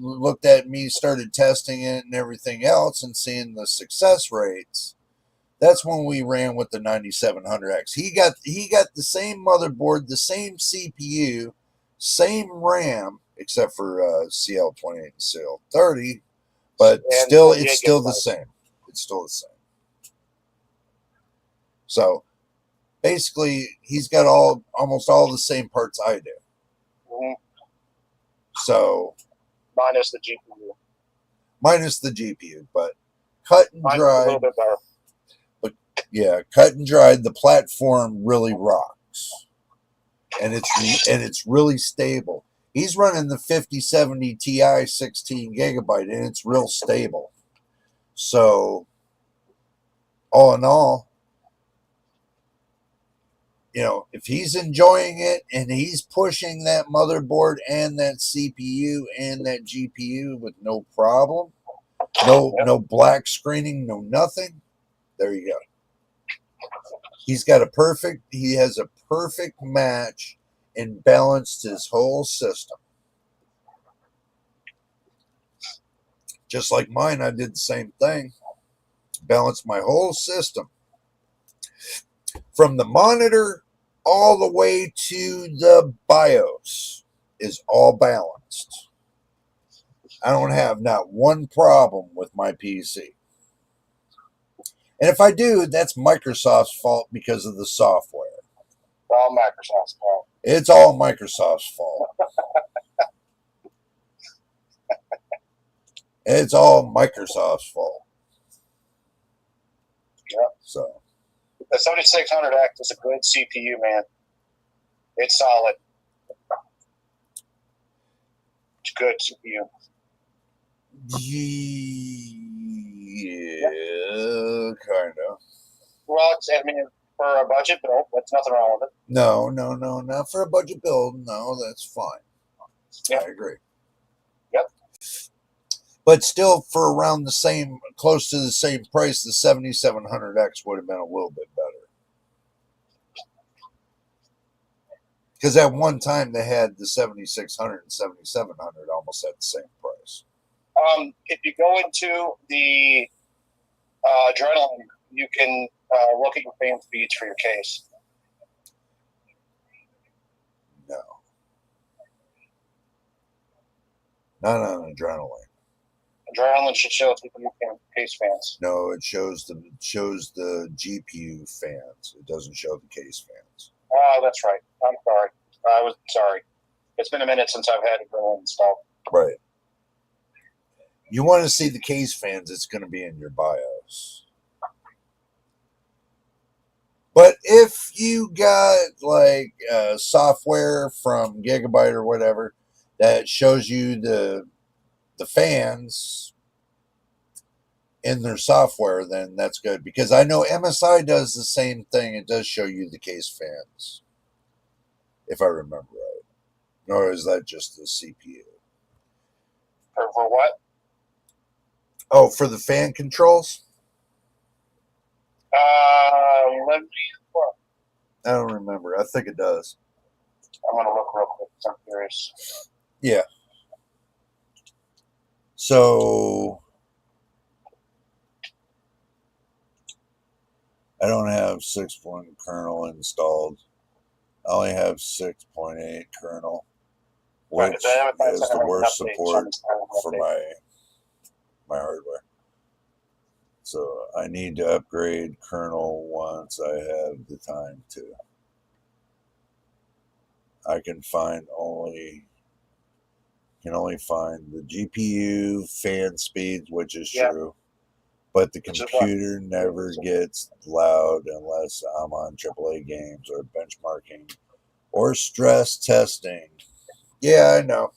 looked at me, started testing it and everything else, and seeing the success rates, that's when we ran with the 9700X. He got the same motherboard, the same CPU, same RAM, except for CL28 and CL30, but it's still the same. It's still the same. So basically, he's got almost all the same parts I do. Mm-hmm. So minus the GPU, but cut and Mine's a dried. little bit better. Yeah, cut and dried. The platform really rocks, and it's really stable. He's running the 5070 Ti 16 gigabyte, and it's real stable. So, all in all, if he's enjoying it and he's pushing that motherboard and that CPU and that GPU with no problem, no black screening, no nothing, there you go. He has a perfect match and balanced his whole system. Just like mine, I did the same thing. Balanced my whole system. From the monitor all the way to the BIOS is all balanced. I don't have not one problem with my PC. And if I do, that's Microsoft's fault because of the software. All Microsoft's fault. It's all Microsoft's fault. It's all Microsoft's fault. Yeah. So the 7600X is a good CPU, man. It's solid. It's good CPU. Yeah, kind of. Well, for a budget build, there's nothing wrong with it. No, not for a budget build. No, that's fine. Yep. I agree. Yep. But still, for around close to the same price, the 7700X would have been a little bit better. Because at one time they had the 7600 and 7700 almost at the same price. If you go into the Adrenaline, you can look at your fan speeds for your case. No. Not on Adrenaline. Adrenaline should show CPU case fans. No, it shows the GPU fans. It doesn't show the case fans. Oh, that's right. I'm sorry. I was sorry. It's been a minute since I've had Adrenaline installed. Right. You want to see the case fans, it's going to be in your BIOS. But if you got like software from Gigabyte or whatever that shows you the fans in their software, then that's good. Because I know MSI does the same thing. It does show you the case fans, if I remember right. Or is that just the CPU? For what? Oh, for the fan controls? Let me look. I don't remember. I think it does. I'm going to look real quick. I'm curious. Yeah. So I don't have 6.0 kernel installed. I only have 6.8 kernel, which is the worst support for my hardware. So I need to upgrade kernel once I have the time to. I can only find the GPU fan speeds, which is true, but the computer never gets loud unless I'm on AAA games or benchmarking or stress testing. Yeah, I know.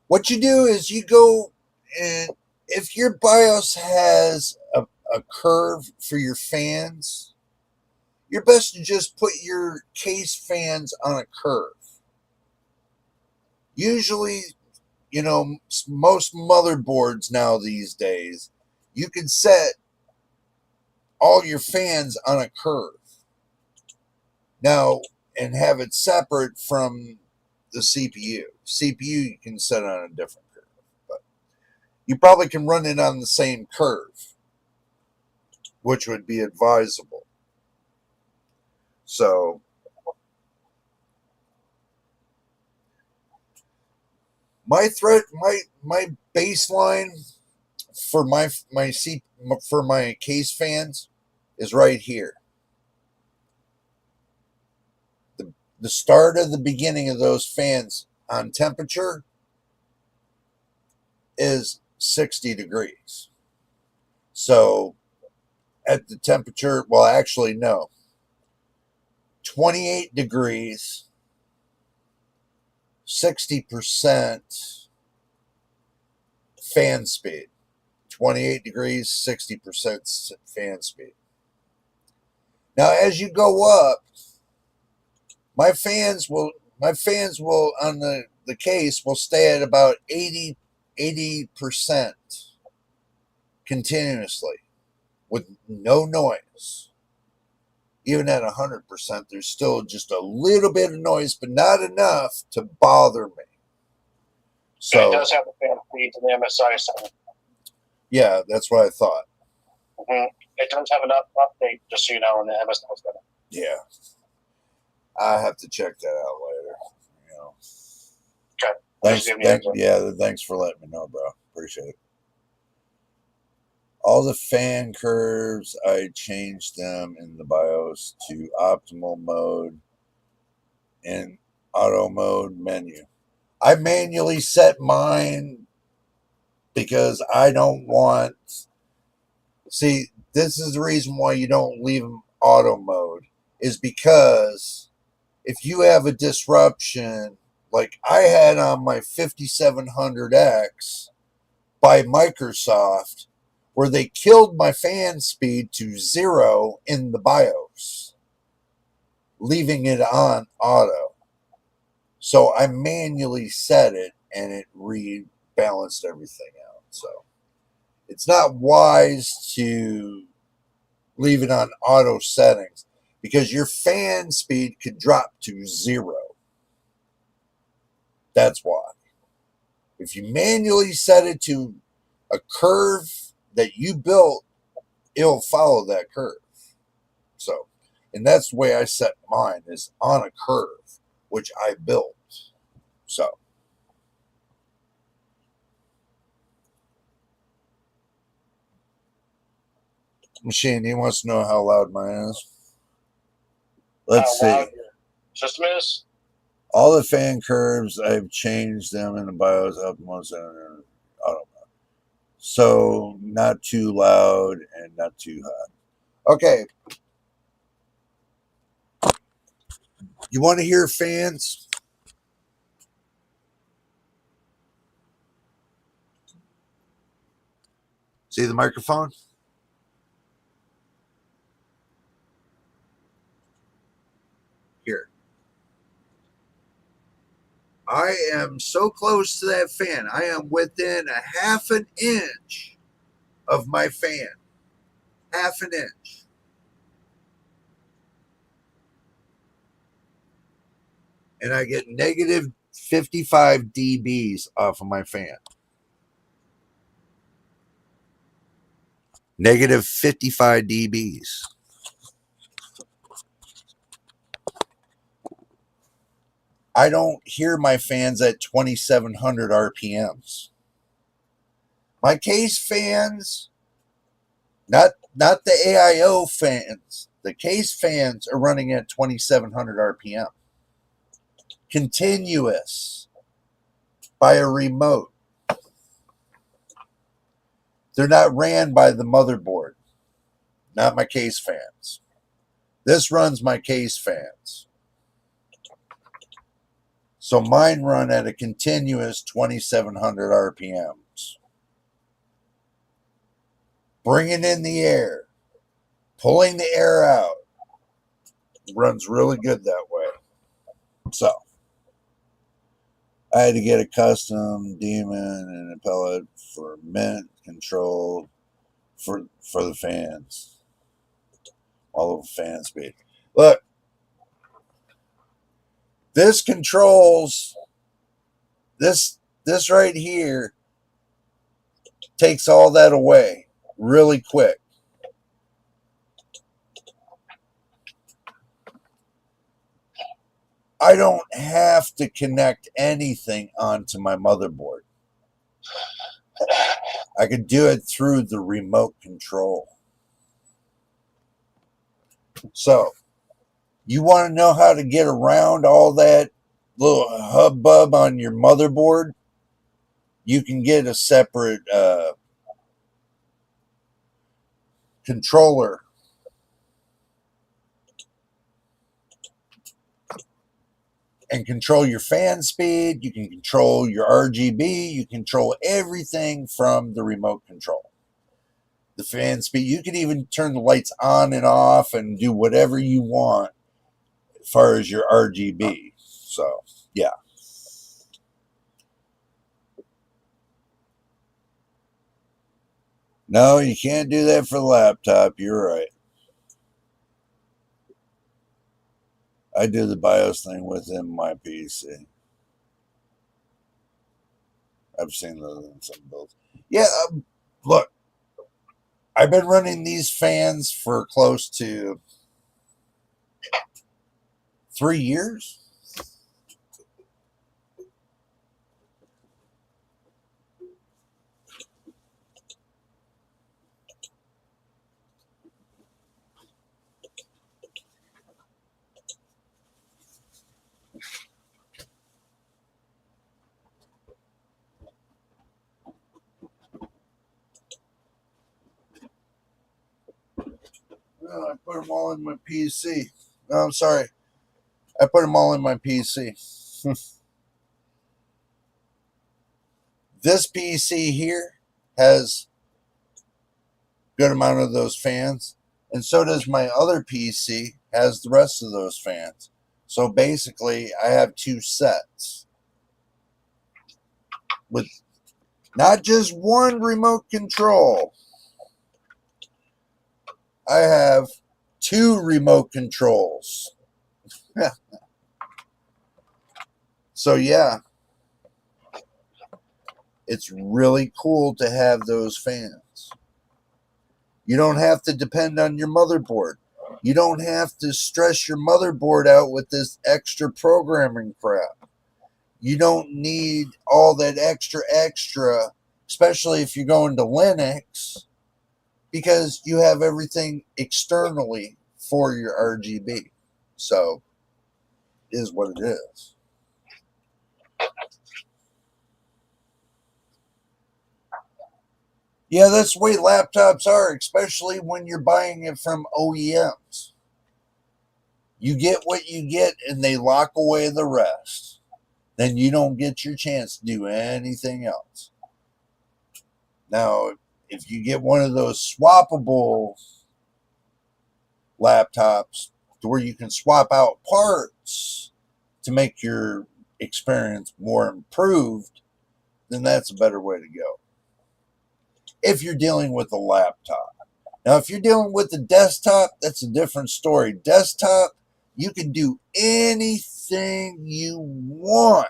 What you do is you go, and if your BIOS has a curve for your fans, you're best to just put your case fans on a curve. Usually, most motherboards now these days, you can set all your fans on a curve. Now, and have it separate from the CPU. CPU you can set on a different curve. But you probably can run it on the same curve, which would be advisable. So my baseline for my case fans is right here. The start of the beginning of those fans on temperature is 60 degrees. So at the temperature, well, actually, no, 28 degrees, 60% fan speed. 28 degrees, 60% fan speed. Now, as you go up, my fans will on the case will stay at about 80% continuously with no noise. Even at 100%, there's still just a little bit of noise, but not enough to bother me. So it does have the fan speed to the MSI setting. Yeah, that's what I thought. Mm-hmm. It does have an update, just so you know, in the MSI setting. Yeah, I have to check that out later. You know. Okay. Thanks for letting me know, bro. Appreciate it. All the fan curves, I changed them in the BIOS to optimal mode and auto mode menu. I manually set mine because I don't want. See, this is the reason why you don't leave them auto mode, is because if you have a disruption, like I had on my 5700X by Microsoft, where they killed my fan speed to 0 in the BIOS, leaving it on auto. So I manually set it and it rebalanced everything out. So it's not wise to leave it on auto settings because your fan speed could drop to 0. That's why. If you manually set it to a curve that you built, it'll follow that curve. So, and that's the way I set mine, is on a curve, which I built. So, Machine, he wants to know how loud mine is. Let's see. System is? All the fan curves, I've changed them in the BIOS optimal. I don't know. So, not too loud and not too hot. Okay. You want to hear fans? See the microphone? Here. I am so close to that fan. I am within a half an inch of my fan. Half an inch. And I get negative 55 dBs off of my fan. Negative 55 dBs. I don't hear my fans at 2,700 RPMs. My case fans, not the AIO fans, the case fans are running at 2,700 RPM. Continuous by a remote. They're not ran by the motherboard, not my case fans. This runs my case fans. So mine run at a continuous 2,700 RPMs. Bringing in the air, pulling the air out. Runs really good that way. So I had to get a custom Demon and a pellet for mint control for the fans. All of fan speed. Look, this controls this right here takes all that away really quick. I don't have to connect anything onto my motherboard. I could do it through the remote control. So, you want to know how to get around all that little hubbub on your motherboard? You can get a separate controller. And control your fan speed. You can control your RGB. You control everything from the remote control. The fan speed. You can even turn the lights on and off and do whatever you want as far as your RGB. So, yeah. No, you can't do that for the laptop. You're right. I do the BIOS thing within my PC. I've seen those in some builds. Yeah, look, I've been running these fans for close to 3 years. No, I put them all in my PC. No, I'm sorry. I put them all in my PC. This PC here has a good amount of those fans, and so does my other PC has the rest of those fans. So basically, I have 2 sets with not just one remote control. I have 2 remote controls. So yeah, it's really cool to have those fans. You don't have to depend on your motherboard. You don't have to stress your motherboard out with this extra programming crap. You don't need all that extra, especially if you're going to Linux, because you have everything externally for your RGB. So, it is what it is. Yeah, that's the way laptops are, especially when you're buying it from OEMs. You get what you get and they lock away the rest. Then you don't get your chance to do anything else. Now, if you get one of those swappable laptops to where you can swap out parts to make your experience more improved, then that's a better way to go. If you're dealing with a laptop. Now, if you're dealing with a desktop, that's a different story. Desktop, you can do anything you want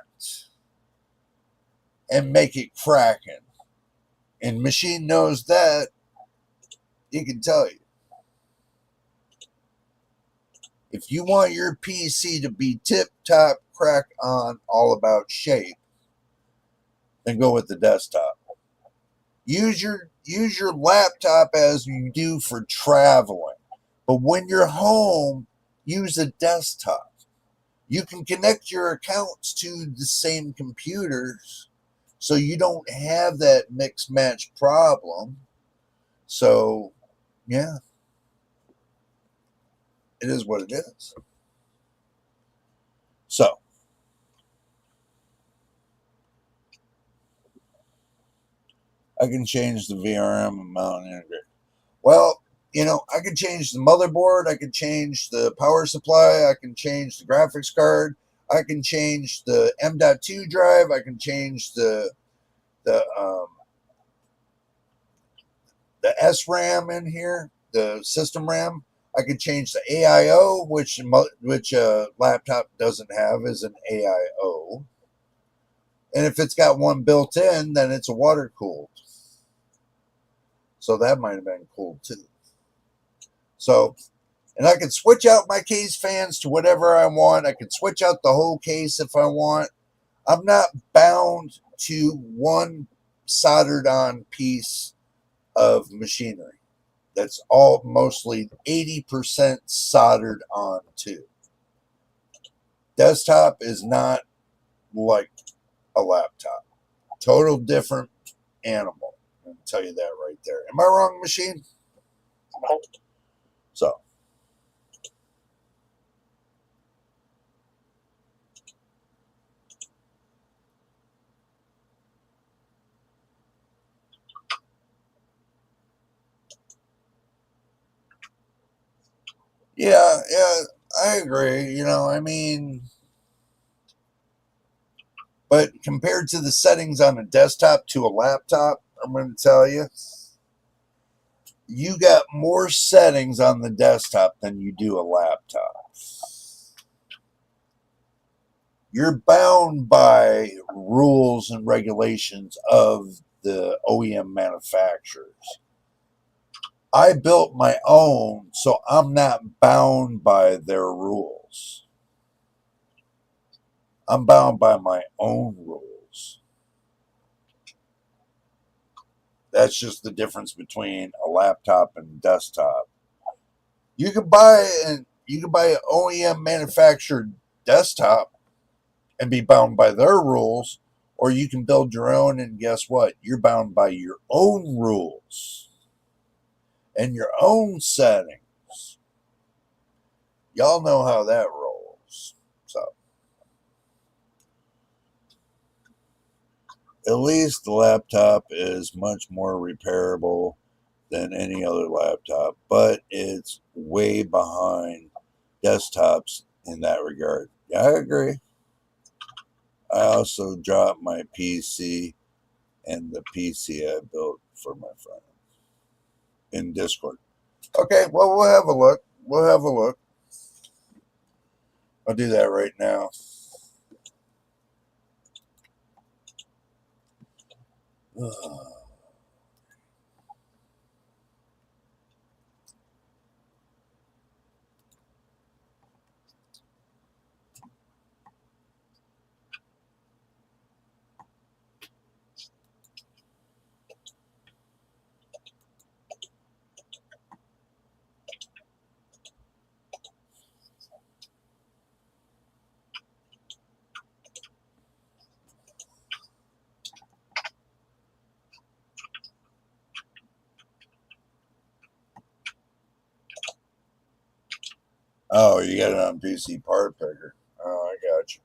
and make it cracking. And Machine knows that. He can tell you. If you want your PC to be tip-top, crack on, all about shape, then go with the desktop. Use your laptop as you do for traveling. But when you're home, use a desktop. You can connect your accounts to the same computers, so you don't have that mix match problem. So, yeah, it is what it is. So, I can change the VRM amount and integrate. Well, I can change the motherboard, I can change the power supply, I can change the graphics card, I can change the M.2 drive, I can change the SRAM in here, the system RAM. I can change the AIO, which laptop doesn't have, is an AIO. And if it's got one built in, then it's a water cooled. So that might have been cool too. So, and I can switch out my case fans to whatever I want. I can switch out the whole case if I want. I'm not bound to one soldered on piece of machinery. That's all mostly 80% soldered on to. Desktop is not like a laptop. Total different animal. I'll tell you that right there. Am I wrong, Machine? So, yeah, I agree. You know, I mean, but compared to the settings on a desktop to a laptop, I'm going to tell you, you got more settings on the desktop than you do a laptop. You're bound by rules and regulations of the OEM manufacturers. I built my own, so I'm not bound by their rules. I'm bound by my own rules. That's just the difference between a laptop and a desktop. You can buy an OEM manufactured desktop and be bound by their rules, or you can build your own, and guess what? You're bound by your own rules and your own settings. Y'all know how that rolls. So at least the laptop is much more repairable than any other laptop, but it's way behind desktops in that regard. Yeah, I agree. I also dropped my PC and the PC I built for my friend in Discord. Okay, well, we'll have a look. We'll have a look. I'll do that right now. Oh, you got it on PC part picker. Oh, I got you.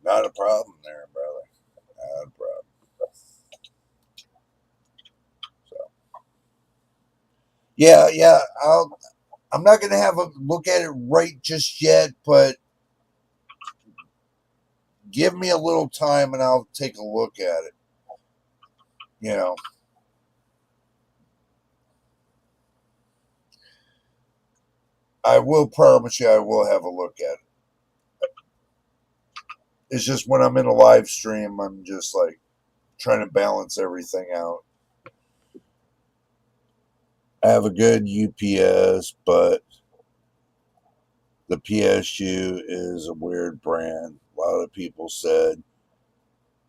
Not a problem there, brother. Not a problem. So, yeah. I'm not gonna have a look at it right just yet, but give me a little time and I'll take a look at it. You know, I will promise you I will have a look at it. It's just when I'm in a live stream, I'm just like trying to balance everything out. I have a good UPS, but the PSU is a weird brand. A lot of people said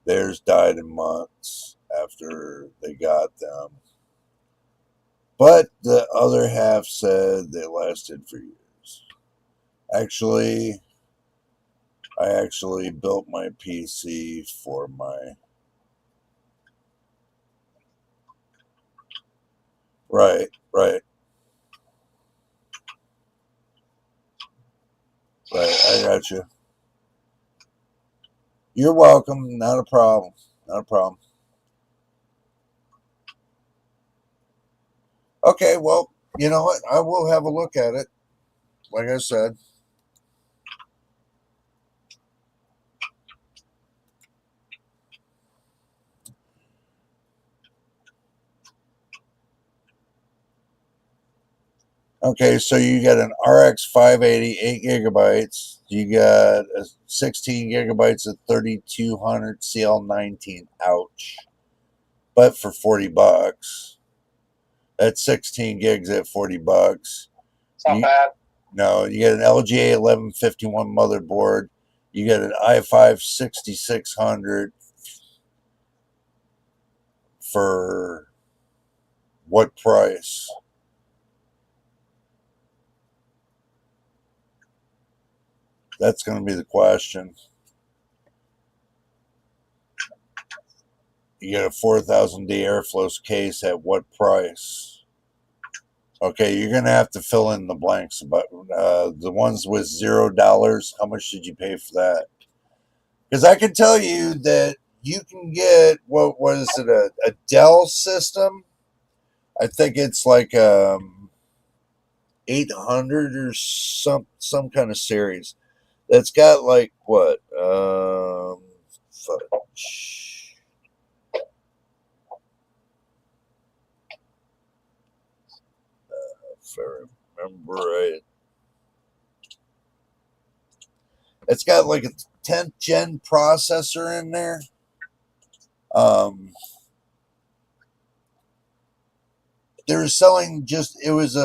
theirs died in months after they got them. But the other half said they lasted for years. Actually, I actually built my PC for my. Right, right, right. I got you. You're welcome. Not a problem. Not a problem. Okay, well, you know what? I will have a look at it. Like I said. Okay, so you got an RX 580, 8 gigabytes. You got a 16 gigabytes of 3200 CL19. Ouch. But for $40. That's 16 gigs at $40. It's not bad. No, you get an LGA 1151 motherboard. You get an i5 6600 for what price? That's going to be the question. You get a 4000D airflow case at what price? Okay, you're going to have to fill in the blanks. But the ones with $0, how much did you pay for that? Because I can tell you that you can get, what is it, a Dell system? I think it's like 800 or some kind of series that's got like what? Fudge. If I remember right, it's got like a 10th gen processor in there. They were selling just it was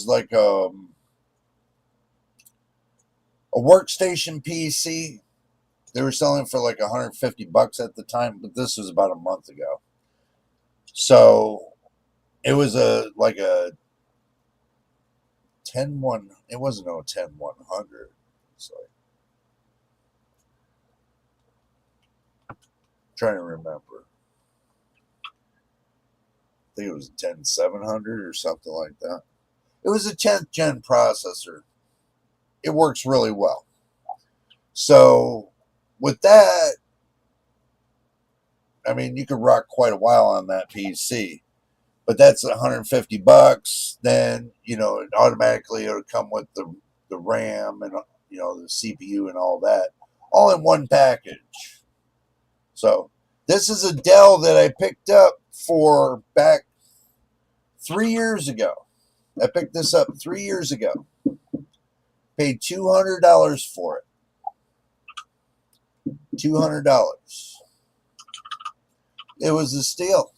like a workstation PC. They were selling for like $150 at the time, but this was about a month ago. So it was like a 10-1. It wasn't a 10-100. It's like trying to remember. I think it was a 10-700 or something like that. It was a 10th gen processor. It works really well. So with that, I mean, you could rock quite a while on that PC, but that's $150. Then it automatically it'll come with the RAM and the CPU and all that, all in one package. So this is a Dell that I picked up for back 3 years ago. I picked this up 3 years ago. Paid $200 for it. $200. It was a steal.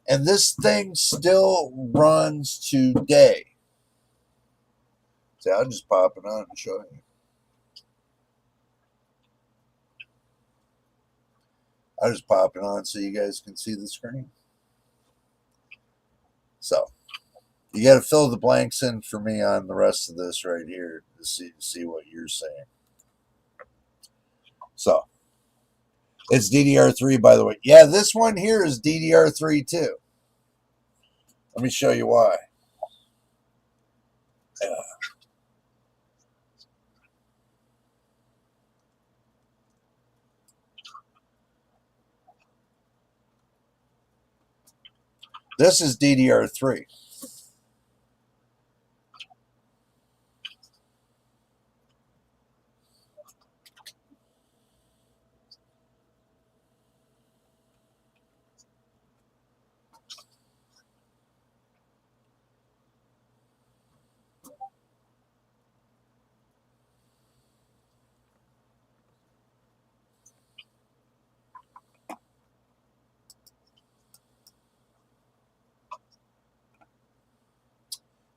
And this thing still runs today. See, I'll just pop it on and show you. I'll just pop it on so you guys can see the screen. So, you got to fill the blanks in for me on the rest of this right here to see what you're saying. So, it's DDR3, by the way. Yeah, this one here is DDR3 too. Let me show you why. This is DDR3.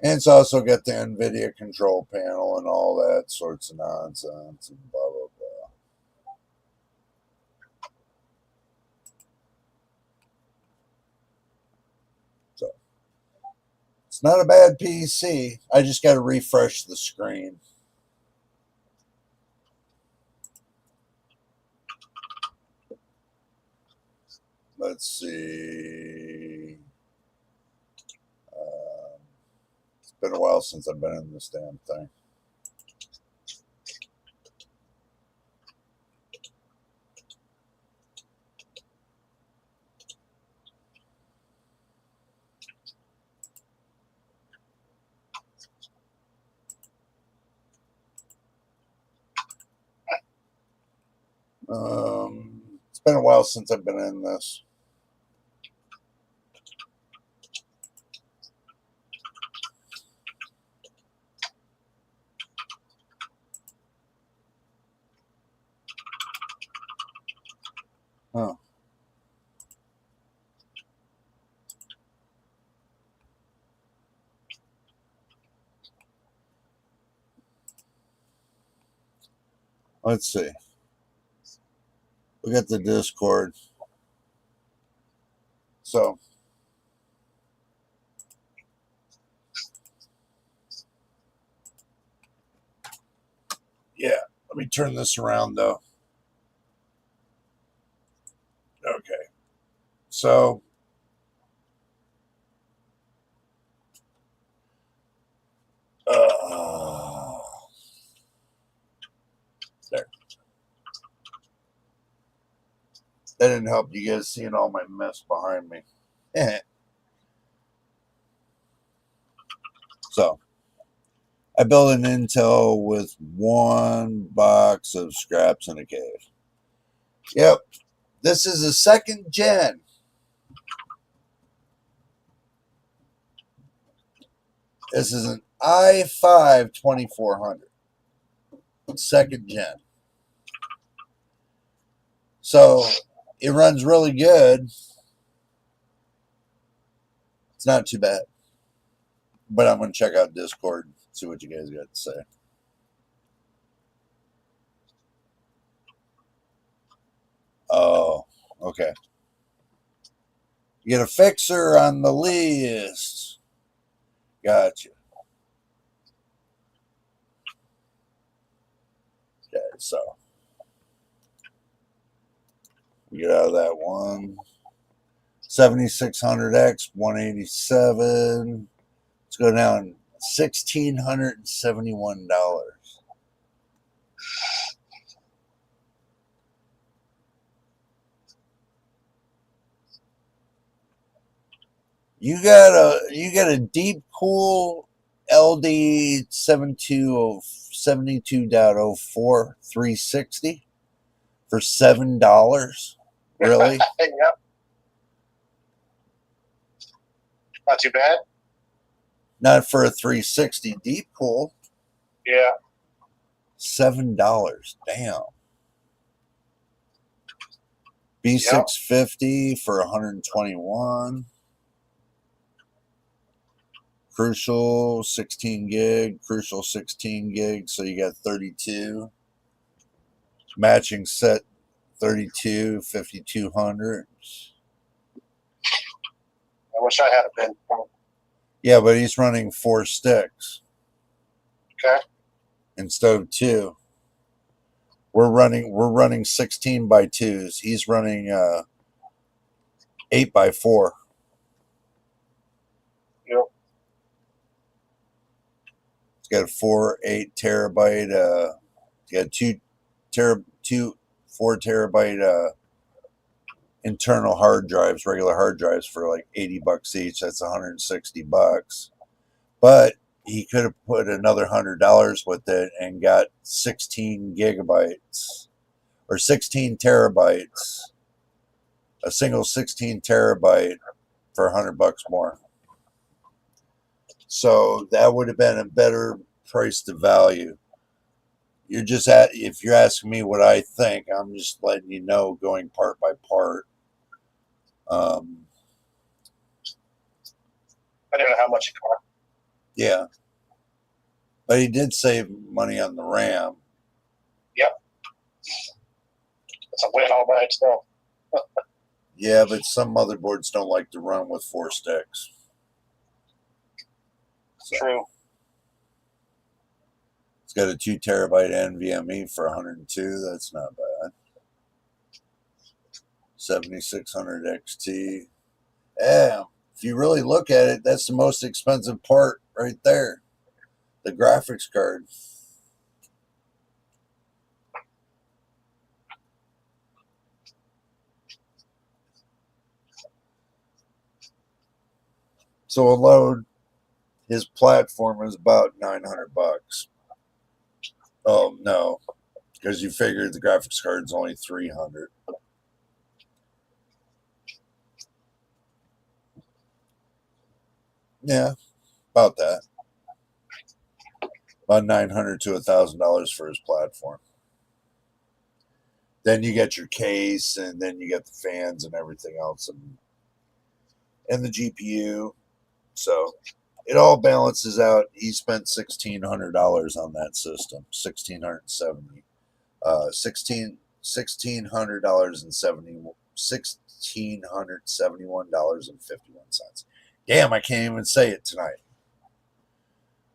And it's also got the NVIDIA control panel and all that sorts of nonsense and blah, blah, blah. So, it's not a bad PC. I just got to refresh the screen. Let's see. It's been a while since I've been in this damn thing. It's been a while since I've been in this. Huh. Let's see. We got the Discord. So, yeah, let me turn this around though. Okay. So, That didn't help you guys seeing all my mess behind me. So, I built an Intel with one box of scraps in a cave. Yep. This is a second gen. This is an i5 2400. Second gen. So, it runs really good. It's not too bad. But I'm going to check out Discord and see what you guys got to say. Oh, okay. You get a fixer on the list. Gotcha. Okay, so we get out of that one. 7600X, 187. Let's go down $1,671. You got a deep cool LD 72.04 360 for $7. Really? Yep. Not too bad. Not for a 360 deep cool. Yeah. $7. Damn. B650 for 121. Crucial 16 gig. Crucial 16 gig. So you got 32. Matching set 32, 5200. I wish I had a bin. Yeah, but he's running 4 sticks. Okay. Instead of 2. We're running 16 by 2s. He's running 8 by 4. Yep. It's got a 8 terabyte. It's got 4 terabyte internal hard drives, regular hard drives for like $80 each. That's $160. But he could have put another $100 with it and got 16 gigabytes or 16 terabytes, a single 16 terabyte for $100 more. So that would have been a better price to value. If you're asking me what I think, I'm just letting you know, going part by part. I don't know how much it cost. Yeah. But he did save money on the RAM. Yep. It's a win all by itself. Yeah, but some motherboards don't like to run with 4 sticks. So, True. it's got a 2 terabyte NVMe for 102. That's not bad. 7600 XT. Yeah, if you really look at it, that's the most expensive part right there. The graphics card. So a load, his platform is about $900. Oh no, because you figured the graphics card is only $300. Yeah, about that. About $900 to $1,000 for his platform. Then you get your case, and then you get the fans and everything else, and the GPU. So it all balances out. He spent $1,600 on that system. $1,670. $1,671.51. Damn, I can't even say it tonight.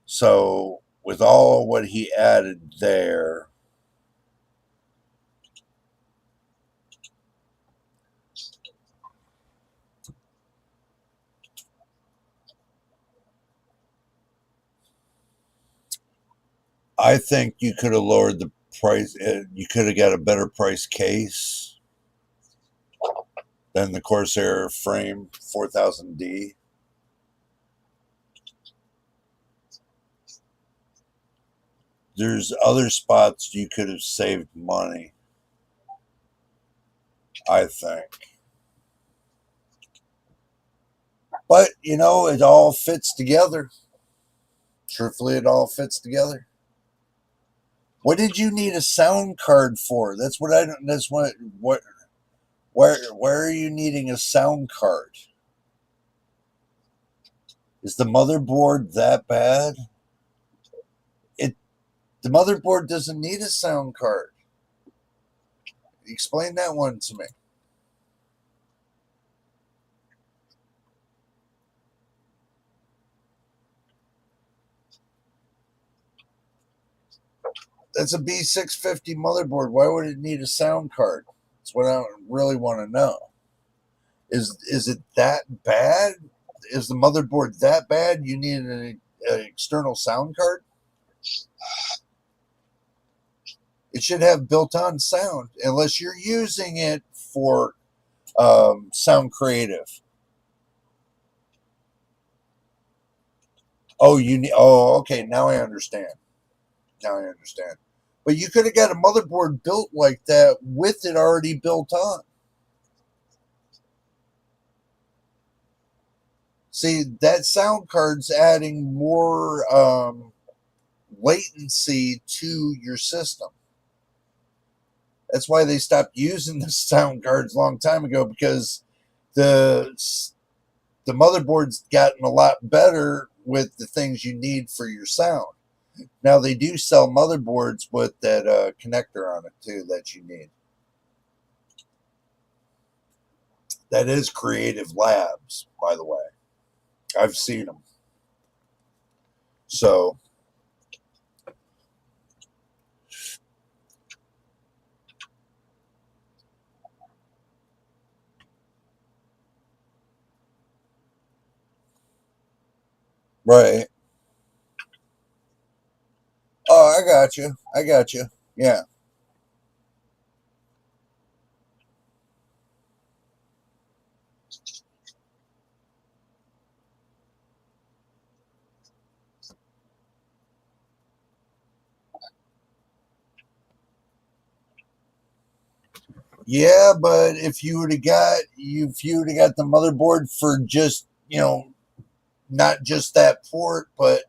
So with all what he added there, I think you could have lowered the price. You could have got a better price case. than the Corsair Frame 4000D. There's other spots you could have saved money, I think. But, you know, it all fits together. Truthfully, it all fits together. What did you need a sound card for? That's what I don't. That's what. Where are you needing a sound card? Is the motherboard that bad? The motherboard doesn't need a sound card. Explain that one to me. That's a B650 motherboard. Why would it need a sound card? That's what I really want to know. Is it that bad? Is the motherboard that bad? You need an external sound card? It should have built-on sound, unless you're using it for sound creative. Oh, you need. Oh, okay. Now I understand. But you could have got a motherboard built like that with it already built on. See, that sound card's adding more latency to your system. That's why they stopped using the sound cards a long time ago, because the motherboard's gotten a lot better with the things you need for your sound. Now they do sell motherboards with that connector on it too that you need. That is Creative Labs, by the way. I've seen them. So, right. Oh, I got you. Yeah. Yeah, but if you would have got the motherboard for just, not just that port, but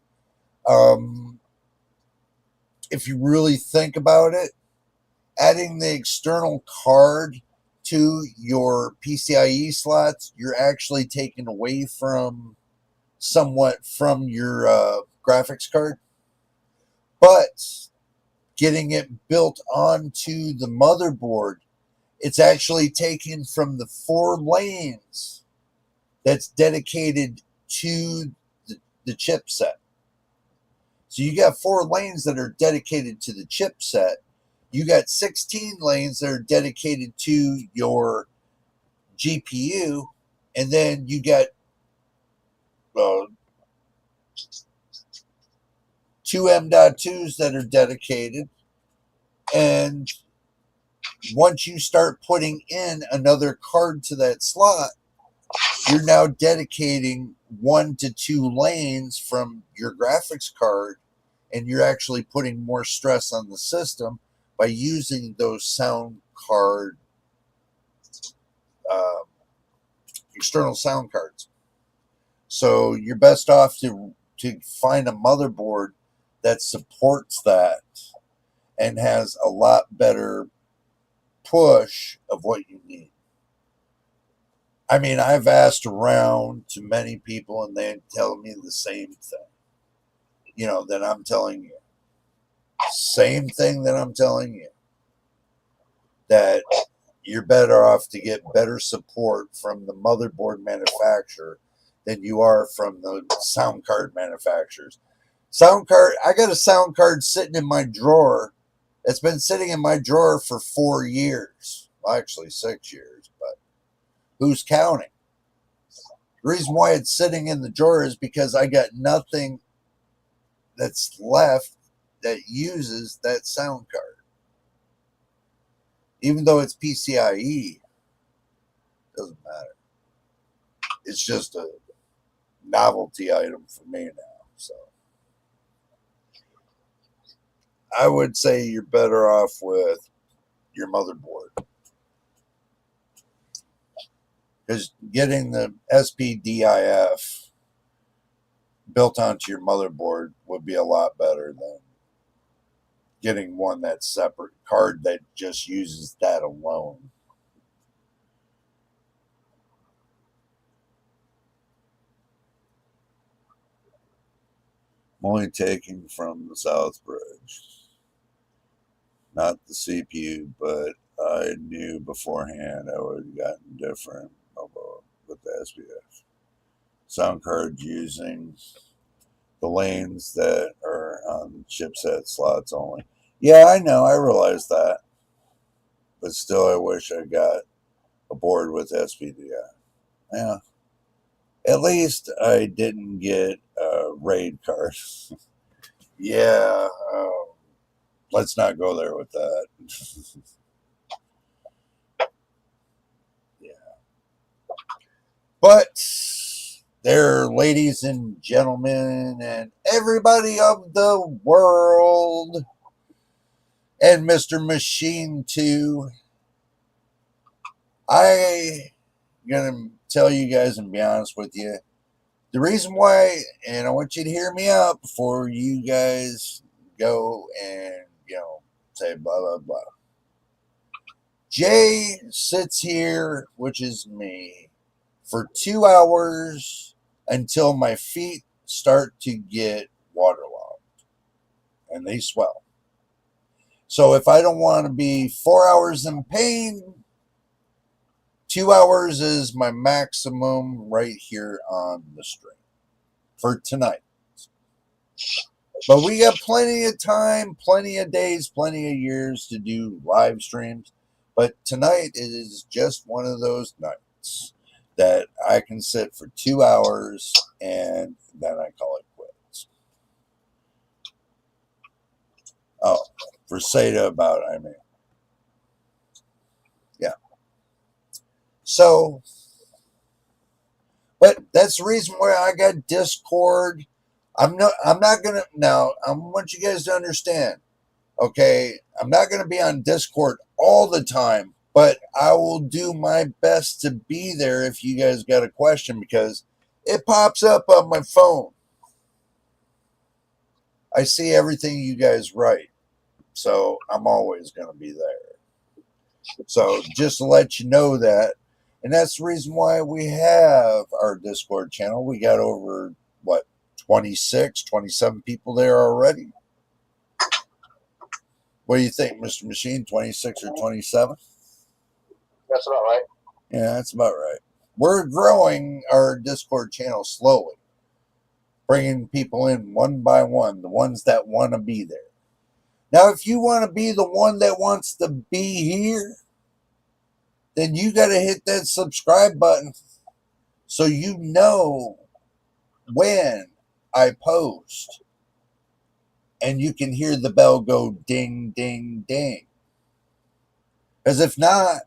um, if you really think about it, adding the external card to your PCIe slots, you're actually taking away from somewhat from your graphics card, but getting it built onto the motherboard, it's actually taken from the 4 lanes that's dedicated to the chipset. So you got 4 lanes that are dedicated to the chipset. You got 16 lanes that are dedicated to your GPU, and then you got uh, 2 M.2s that are dedicated. And once you start putting in another card to that slot, you're now dedicating 1 to 2 lanes from your graphics card, and you're actually putting more stress on the system by using those sound card, uh, external sound cards. So you're best off to find a motherboard that supports that and has a lot better push of what you need. I mean, I've asked around to many people, and they tell me the same thing. That I'm telling you. Same thing that I'm telling you. That you're better off to get better support from the motherboard manufacturer than you are from the sound card manufacturers. I got a sound card sitting in my drawer. It's been sitting in my drawer for 4 years. Well, actually 6 years, but who's counting? The reason why it's sitting in the drawer is because I got nothing that's left that uses that sound card. Even though it's PCIe, Doesn't matter. It's just a novelty item for me now. So I would say you're better off with your motherboard. Because getting the SPDIF built onto your motherboard would be a lot better than getting one that's separate card that just uses that alone. I'm only taking from the South Bridge, not the CPU, but I knew beforehand I would have gotten different with the SPF. Sound cards using the lanes that are on chipset slots only. Yeah, I know, I realize that. But still, I wish I got a board with SPDI. Yeah. At least I didn't get a RAID card. Yeah, let's not go there with that. Yeah. But there, ladies and gentlemen, and everybody of the world, and Mr. Machine too, I'm gonna tell you guys and be honest with you. The reason why, and I want you to hear me out before you guys go and say blah blah blah. Jay sits here, which is me, for 2 hours until my feet start to get waterlogged and they swell. So if I don't want to be 4 hours in pain, 2 hours is my maximum right here on the stream for tonight. But we got plenty of time, plenty of days, plenty of years to do live streams. But tonight it is just one of those nights that I can sit for 2 hours and then I call it quits. Oh, for SATA about, I mean. Yeah. So, but that's the reason why I got Discord. I'm not gonna now. I want you guys to understand. Okay, I'm not gonna be on Discord all the time, but I will do my best to be there if you guys got a question because it pops up on my phone. I see everything you guys write, so I'm always gonna be there. So just to let you know that, and that's the reason why we have our Discord channel. We got over what 26, 27 people there already. What do you think, Mr. Machine? 26 or 27? That's about right. Yeah, that's about right. We're growing our Discord channel slowly, bringing people in one by one, the ones that want to be there. Now, if you want to be the one that wants to be here, then you got to hit that subscribe button so you know when I post and you can hear the bell go ding, ding, ding. Because if not,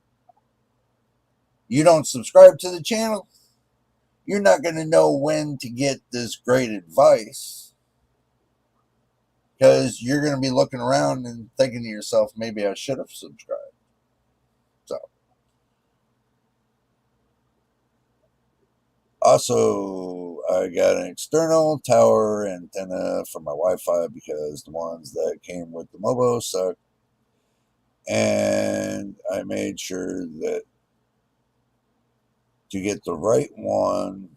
you don't subscribe to the channel, you're not going to know when to get this great advice. Because you're going to be looking around and thinking to yourself, maybe I should have subscribed. So, also, I got an external tower antenna for my Wi-Fi because the ones that came with the Mobo suck. And I made sure that to get the right one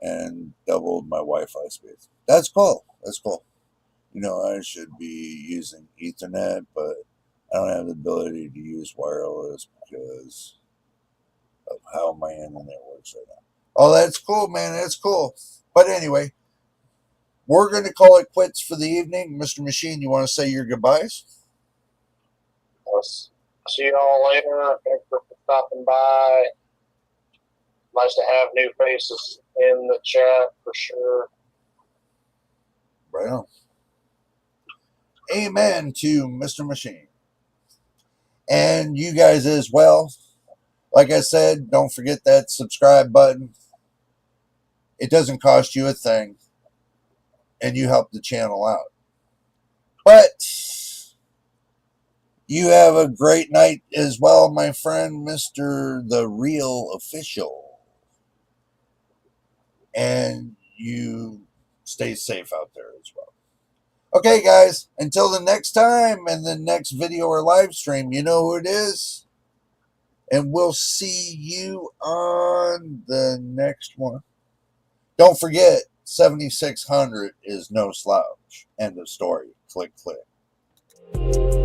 and doubled my Wi-Fi speed. That's cool. That's cool. I should be using Ethernet, but I don't have the ability to use wireless because of how my internet works right now. Oh, that's cool, man. That's cool. But anyway, we're going to call it quits for the evening. Mr. Machine, you want to say your goodbyes? Yes. See y'all later. Thanks for stopping by. Nice to have new faces in the chat for sure. Right on. Amen to Mr. Machine. And you guys as well. Like I said, don't forget that subscribe button. It doesn't cost you a thing, and you help the channel out. But you have a great night as well, my friend, Mr. The Real Official. And you stay safe out there as well. Okay, guys, until the next time and the next video or live stream, you know who it is. And we'll see you on the next one. Don't forget, 7600 is no slouch. End of story. Click, click.